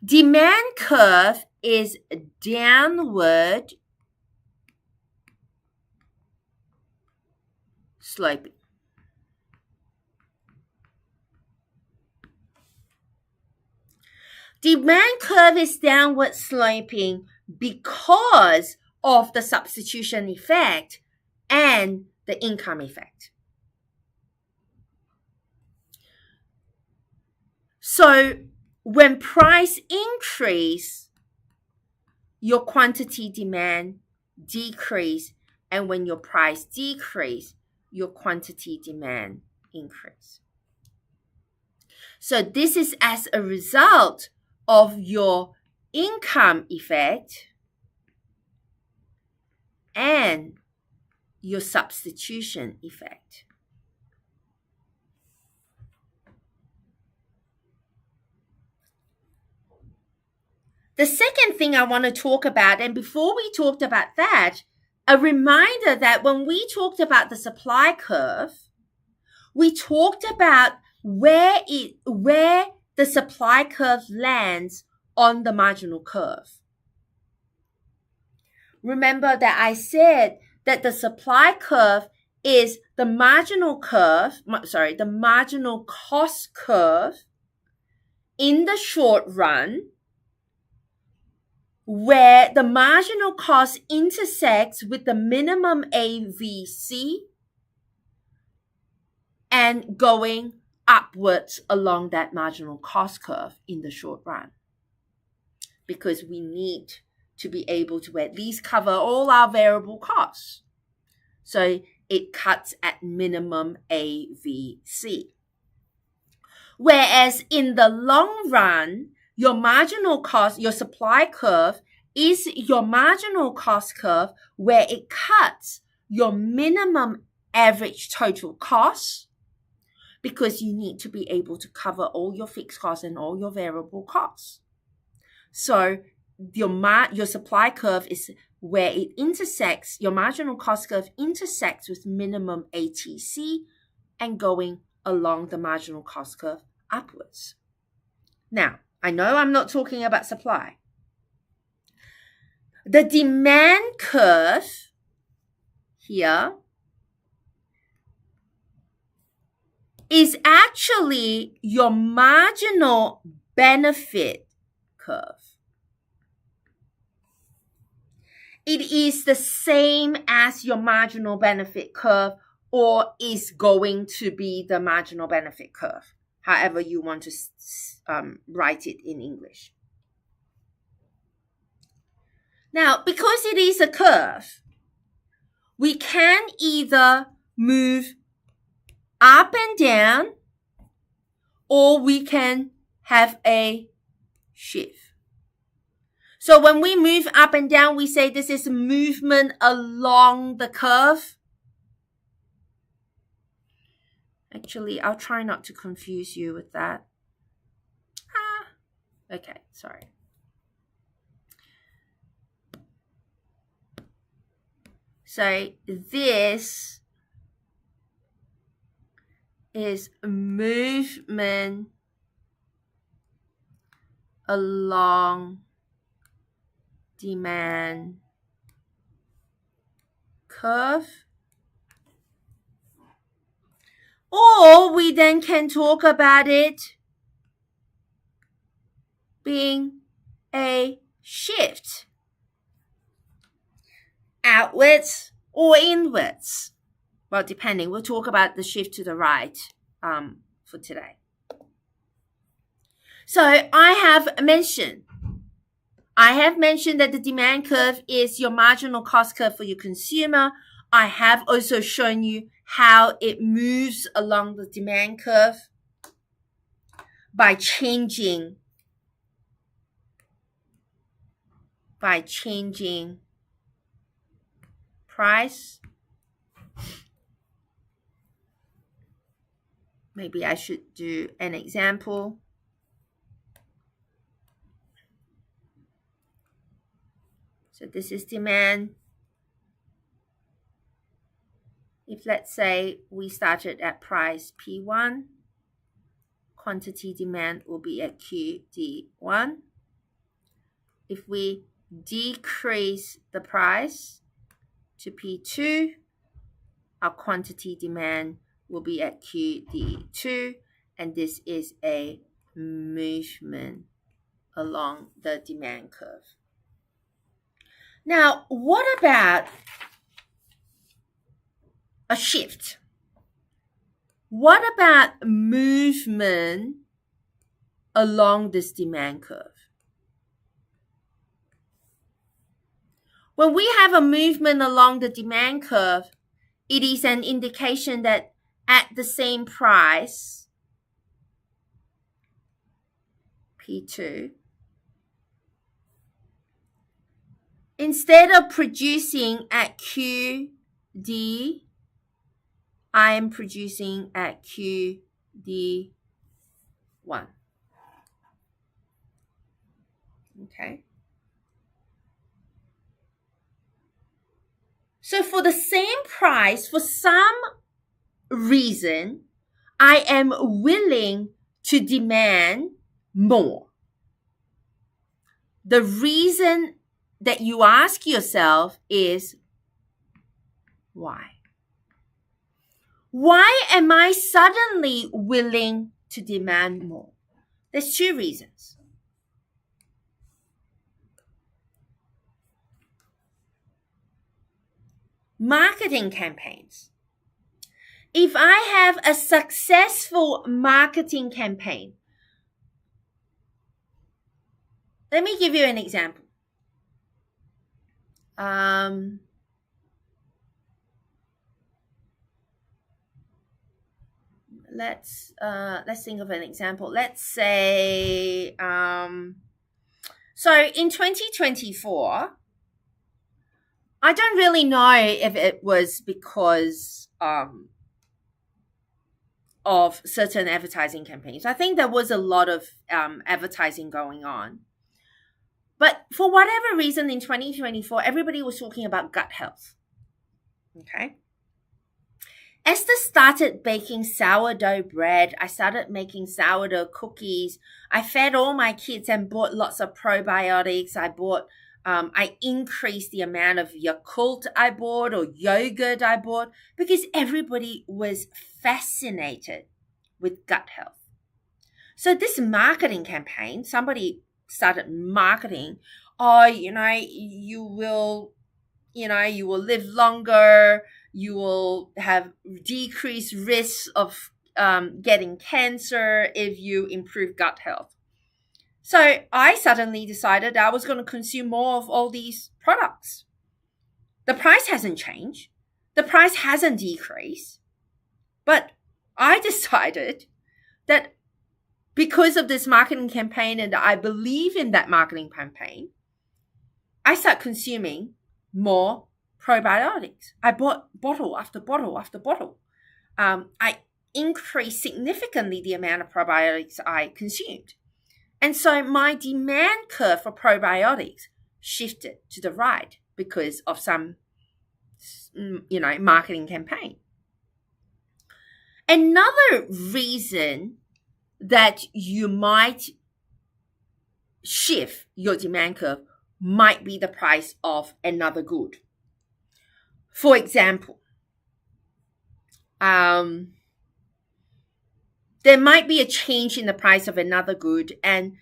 Demand curve is downward sloping. Demand curve is downward sloping because of the substitution effect and the income effect. So when price increase, your quantity demand decrease, and when your price decrease, your quantity demand increase. So this is as a result of your income effect and your substitution effect. The second thing I want to talk about, and before we talked about that, a reminder that when we talked about the supply curve, we talked about where the supply curve lands on the marginal curve. Remember that I said that the supply curve is the marginal cost curve in the short run, where the marginal cost intersects with the minimum AVC and going upwards along that marginal cost curve in the short run. Because we need to be able to at least cover all our variable costs. So it cuts at minimum AVC. Whereas in the long run, your marginal cost, your supply curve is your marginal cost curve where it cuts your minimum average total cost, because you need to be able to cover all your fixed costs and all your variable costs. So your supply curve is where it intersects, your marginal cost curve intersects with minimum ATC and going along the marginal cost curve upwards. Now, I know I'm not talking about supply. The demand curve here is actually your marginal benefit curve. It is the same as your marginal benefit curve, or is going to be the marginal benefit curve, however you want to write it in English. Now, because it is a curve, we can either move up and down, or we can have a shift. So when we move up and down, we say this is movement along the curve. Actually, I'll try not to confuse you with that. Okay, sorry. So this is movement along demand curve. Or we then can talk about it being a shift outwards or inwards. Well, depending. We'll talk about the shift to the right for today. So I have mentioned that the demand curve is your marginal cost curve for your consumer. I have also shown you how it moves along the demand curve by changing price. Maybe I should do an example. So this is demand. If let's say we started at price P1, quantity demand will be at QD1. If we decrease the price to P2, our quantity demand will be at QD2, and this is a movement along the demand curve. Now, what about a shift? What about movement along this demand curve? When we have a movement along the demand curve, it is an indication that at the same price, P2, instead of producing at QD, I am producing at QD1. Okay. So for the same price, for some reason, I am willing to demand more. The reason that you ask yourself is, why? Why am I suddenly willing to demand more? There's two reasons. Marketing campaigns. If I have a successful marketing campaign, let me give you an example. Let's think of an example. Let's say, so in 2024, I don't really know if it was because of certain advertising campaigns. I think there was a lot of advertising going on. But for whatever reason in 2024, everybody was talking about gut health. Okay. Esther started baking sourdough bread. I started making sourdough cookies. I fed all my kids and bought lots of probiotics. I increased the amount of Yakult I bought or yogurt I bought because everybody was fascinated with gut health. So this marketing campaign, somebody started marketing, you will live longer, you will have decreased risks of getting cancer if you improve gut health. So I suddenly decided I was going to consume more of all these products. The price hasn't changed. The price hasn't decreased. But I decided that because of this marketing campaign and I believe in that marketing campaign, I start consuming more probiotics. I bought bottle after bottle after bottle. I increased significantly the amount of probiotics I consumed. And so my demand curve for probiotics shifted to the right because of some, marketing campaign. Another reason that you might shift your demand curve might be the price of another good. For example, there might be a change in the price of another good, and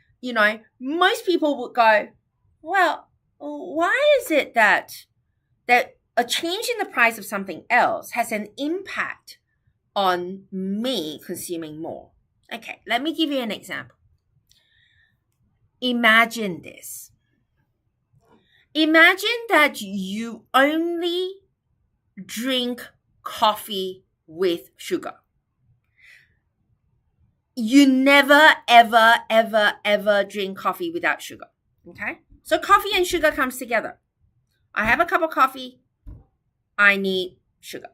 most people would go, well, why is it that a change in the price of something else has an impact on me consuming more? Okay, let me give you an example. Imagine this. Imagine that you only drink coffee with sugar. You never, ever, ever, ever drink coffee without sugar. Okay? So coffee and sugar comes together. I have a cup of coffee. I need sugar.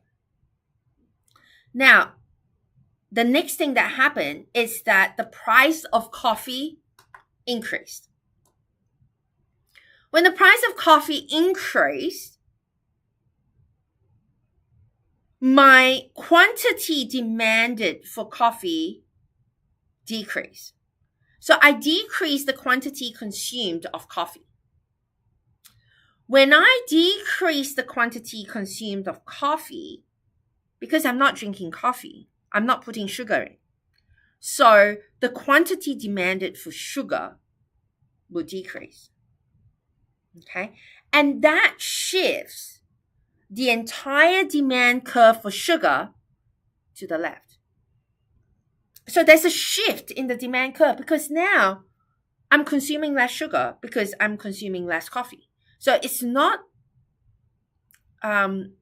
Now, the next thing that happened is that the price of coffee increased. When the price of coffee increased, my quantity demanded for coffee decreased. So I decreased the quantity consumed of coffee. When I decrease the quantity consumed of coffee, because I'm not drinking coffee, I'm not putting sugar in. So the quantity demanded for sugar will decrease. Okay? And that shifts the entire demand curve for sugar to the left. So there's a shift in the demand curve because now I'm consuming less sugar because I'm consuming less coffee. So it's not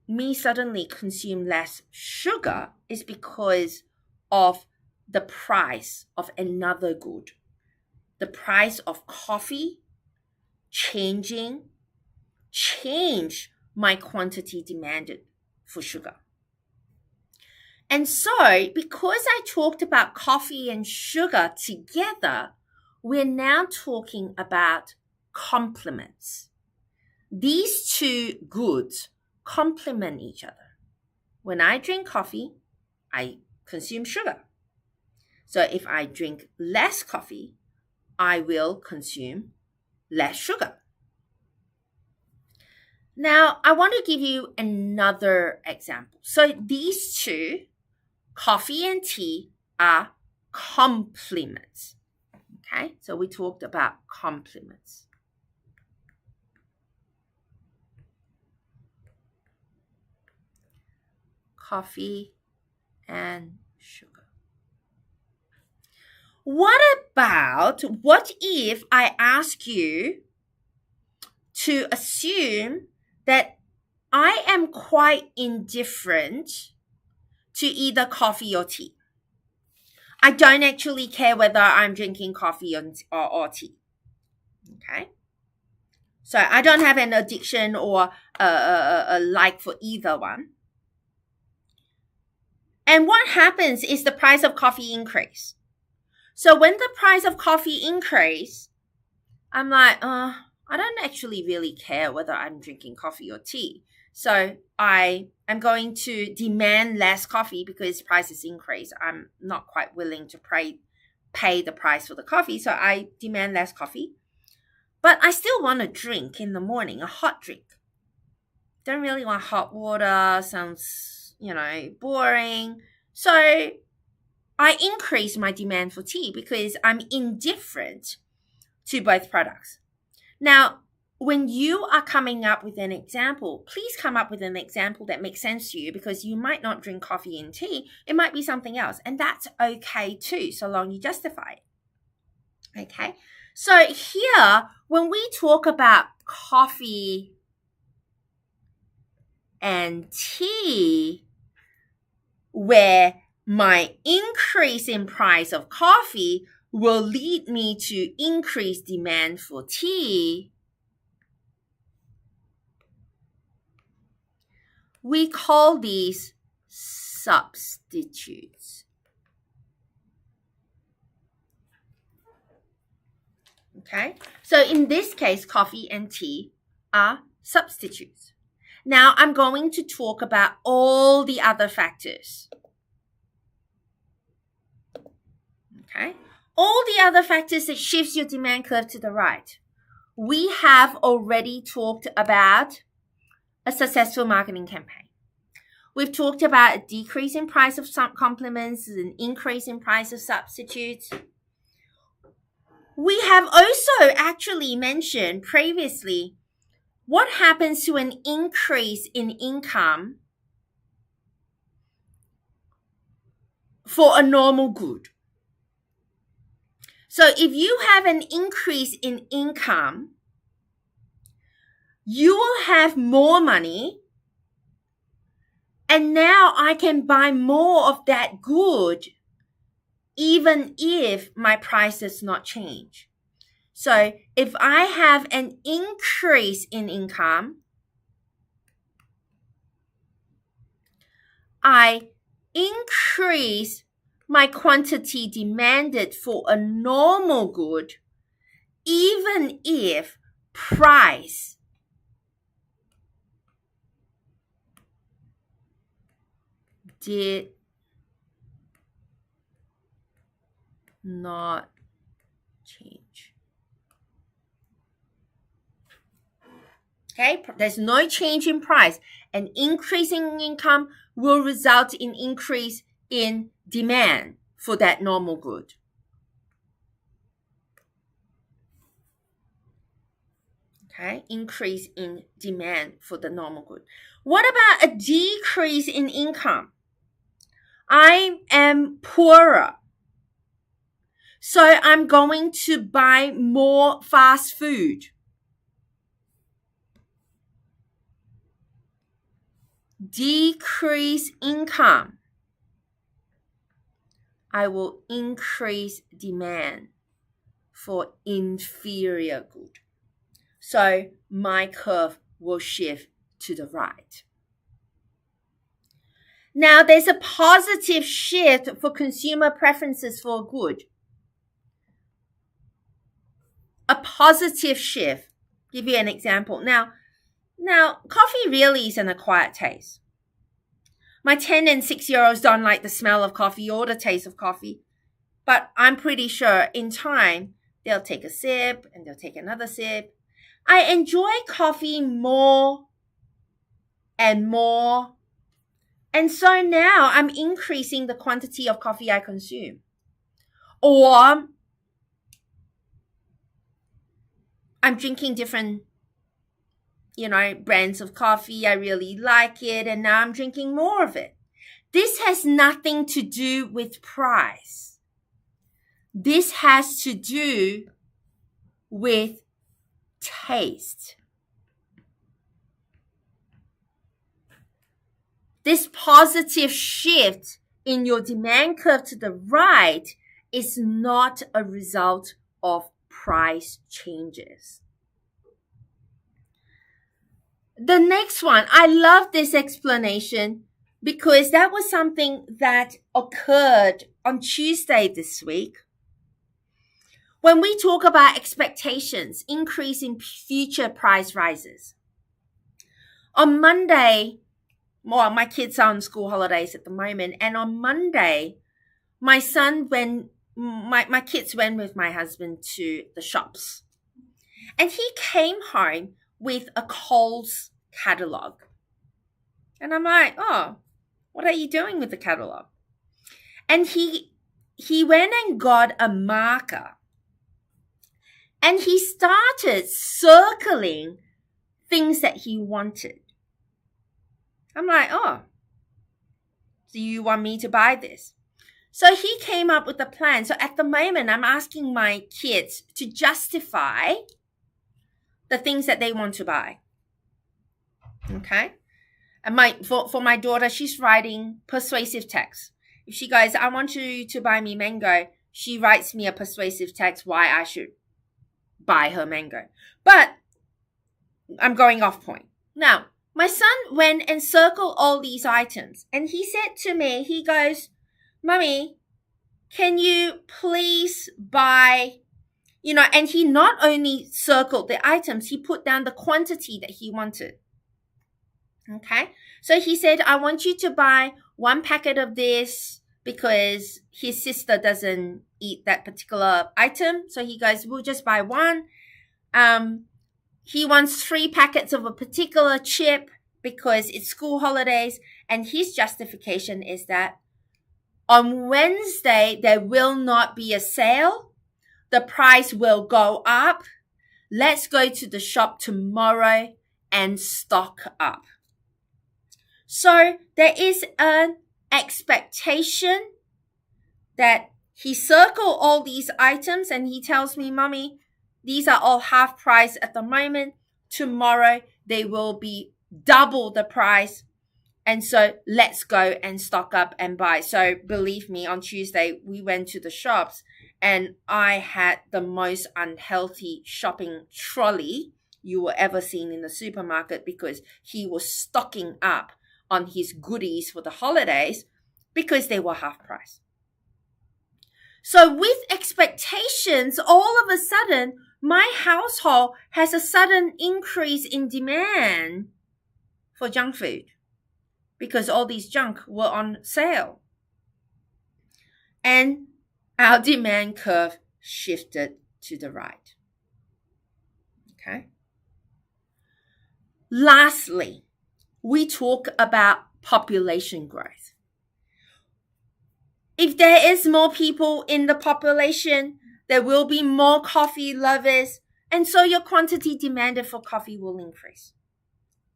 me suddenly consume less sugar. It's because of the price of another good. The price of coffee change my quantity demanded for sugar. And so, because I talked about coffee and sugar together, we're now talking about complements. These two goods complement each other. When I drink coffee, I consume sugar. So if I drink less coffee, I will consume less sugar. Now, I want to give you another example. So these two, coffee and tea, are complements. Okay, so we talked about complements. Coffee and sugar. What if I ask you to assume that I am quite indifferent to either coffee or tea? I don't actually care whether I'm drinking coffee or tea. Okay? So I don't have an addiction or a like for either one. And what happens is the price of coffee increase. So when the price of coffee increase, I'm like, I don't actually really care whether I'm drinking coffee or tea. So I am going to demand less coffee because prices increase. I'm not quite willing to pay the price for the coffee, so I demand less coffee. But I still want a drink in the morning, a hot drink. Don't really want hot water, sounds, boring. So I increase my demand for tea because I'm indifferent to both products. Now, when you are coming up with an example, please come up with an example that makes sense to you because you might not drink coffee and tea. It might be something else, and that's okay too, so long you justify it. Okay? So here, when we talk about coffee and tea, where my increase in price of coffee will lead me to increased demand for tea, we call these substitutes. Okay, so in this case, coffee and tea are substitutes. Now I'm going to talk about all the other factors. Okay, all the other factors that shifts your demand curve to the right. We have already talked about a successful marketing campaign. We've talked about a decrease in price of some complements, an increase in price of substitutes. We have also actually mentioned previously what happens to an increase in income for a normal good. So if you have an increase in income, you will have more money And now I can buy more of that good even if my price does not change. So if I have an increase in income, I increase my quantity demanded for a normal good, even if price did not change. Okay, there's no change in price. An increase in income will result in increase in demand for that normal good. Okay, increase in demand for the normal good. What about a decrease in income? I am poorer, so I'm going to buy more fast food. Decrease income, I will increase demand for inferior good. So my curve will shift to the right. Now there's a positive shift for consumer preferences for good. A positive shift. Give you an example. Now, coffee really is an acquired taste. My 10 and 6-year-olds don't like the smell of coffee or the taste of coffee. But I'm pretty sure in time, they'll take a sip and they'll take another sip. I enjoy coffee more and more. And so now I'm increasing the quantity of coffee I consume. Or I'm drinking different, brands of coffee. I really like it. And now I'm drinking more of it. This has nothing to do with price. This has to do with taste. This positive shift in your demand curve to the right is not a result of price changes. The next one, I love this explanation because that was something that occurred on Tuesday this week. When we talk about expectations, increase in future price rises. On Monday, my kids are on school holidays at the moment, and on Monday, my kids went with my husband to the shops. And he came home with a Coles catalog. And I'm like, oh, what are you doing with the catalog? And he went and got a marker. And he started circling things that he wanted. I'm like, oh, do you want me to buy this? So he came up with a plan. So at the moment, I'm asking my kids to justify the things that they want to buy. Okay? And for my daughter, she's writing persuasive text. If she goes, I want you to buy me mango, she writes me a persuasive text why I should buy her mango. But I'm going off point. Now, my son went and circled all these items. And he said to me, he goes, Mummy, can you please buy, and he not only circled the items, he put down the quantity that he wanted. Okay. So he said, I want you to buy 1 packet of this because his sister doesn't eat that particular item. So he goes, we'll just buy 1. He wants 3 packets of a particular chip because it's school holidays. And his justification is that on Wednesday, there will not be a sale. The price will go up. Let's go to the shop tomorrow and stock up. So there is an expectation that he circled all these items and he tells me, Mommy, these are all half price at the moment. Tomorrow, they will be double the price. And so let's go and stock up and buy. So believe me, on Tuesday, we went to the shops and I had the most unhealthy shopping trolley you were ever seen in the supermarket, because he was stocking up on his goodies for the holidays because they were half price. So with expectations, all of a sudden, my household has a sudden increase in demand for junk food, because all these junk were on sale. And our demand curve shifted to the right. Okay. Lastly, we talk about population growth. If there is more people in the population, there will be more coffee lovers, and so your quantity demanded for coffee will increase.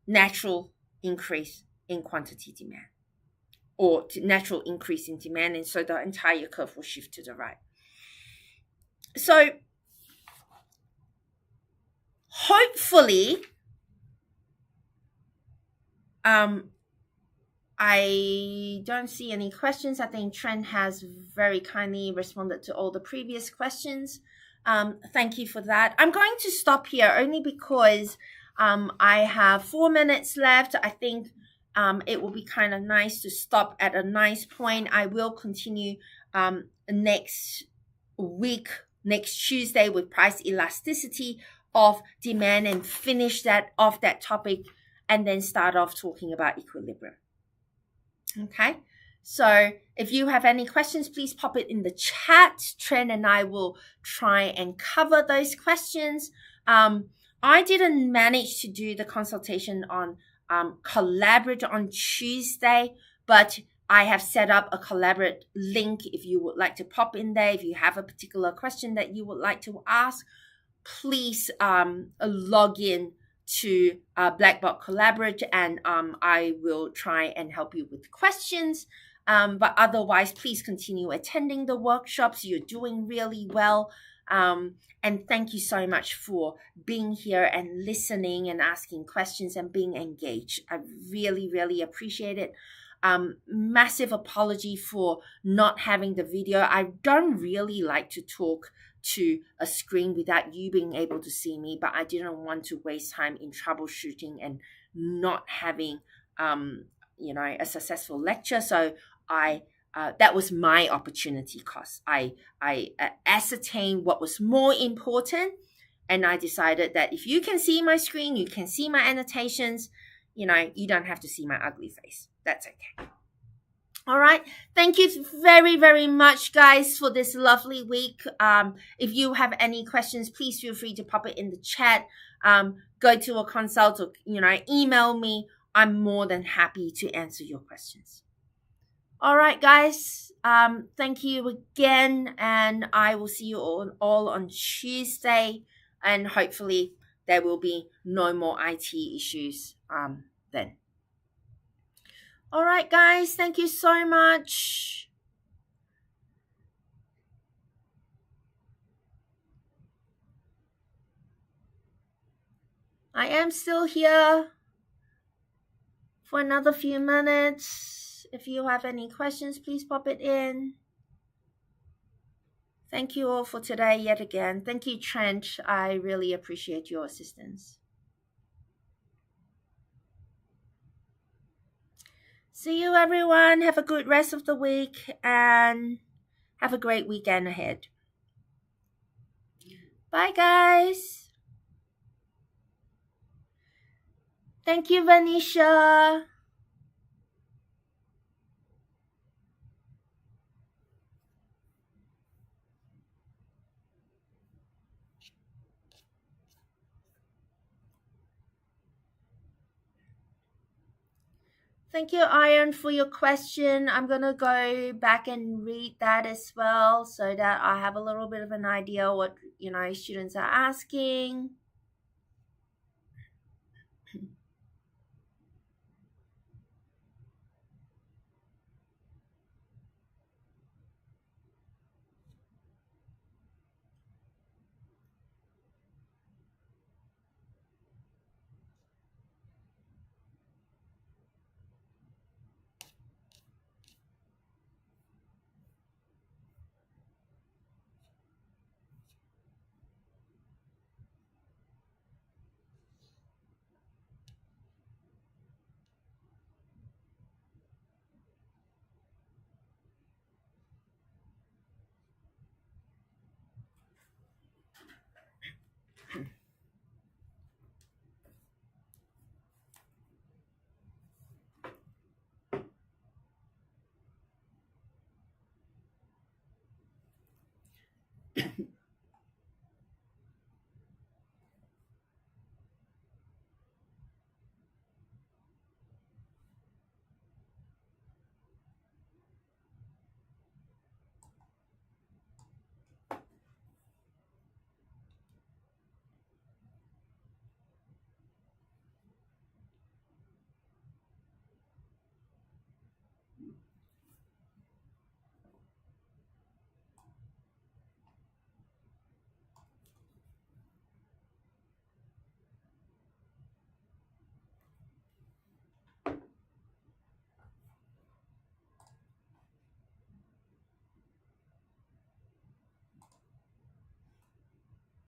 Natural increase in quantity demand, or natural increase in demand, and so the entire curve will shift to the right. So hopefully, I don't see any questions. I think Trent has very kindly responded to all the previous questions. Thank you for that. I'm going to stop here only because I have 4 minutes left. I think it will be kind of nice to stop at a nice point. I will continue next week, next Tuesday, with price elasticity of demand and finish that off that topic, and then start off talking about equilibrium. Okay, so if you have any questions, please pop it in the chat. Trent and I will try and cover those questions. I didn't manage to do the consultation on Collaborate on Tuesday, but I have set up a Collaborate link if you would like to pop in there. If you have a particular question that you would like to ask, please log in to Blackboard Collaborate, and I will try and help you with questions. But otherwise, please continue attending the workshops. You're doing really well. And thank you so much for being here and listening and asking questions and being engaged. I really, really appreciate it. Massive apology for not having the video. I don't really like to talk to a screen without you being able to see me, but I didn't want to waste time in troubleshooting and not having a successful lecture. So that was my opportunity cost. I ascertained what was more important, and I decided that if you can see my screen, you can see my annotations, you don't have to see my ugly face. That's okay. All right. Thank you very, very much, guys, for this lovely week. If you have any questions, please feel free to pop it in the chat. Go to a consult or, email me. I'm more than happy to answer your questions. All right, guys. Thank you again, and I will see you all on Tuesday, and hopefully there will be no more IT issues then. All right, guys. Thank you so much. I am still here for another few minutes. If you have any questions, please pop it in. Thank you all for today yet again. Thank you, Trent. I really appreciate your assistance. See you, everyone. Have a good rest of the week and have a great weekend ahead. Bye, guys. Thank you, Vanisha. Thank you, Iron, for your question. I'm going to go back and read that as well so that I have a little bit of an idea what, students are asking.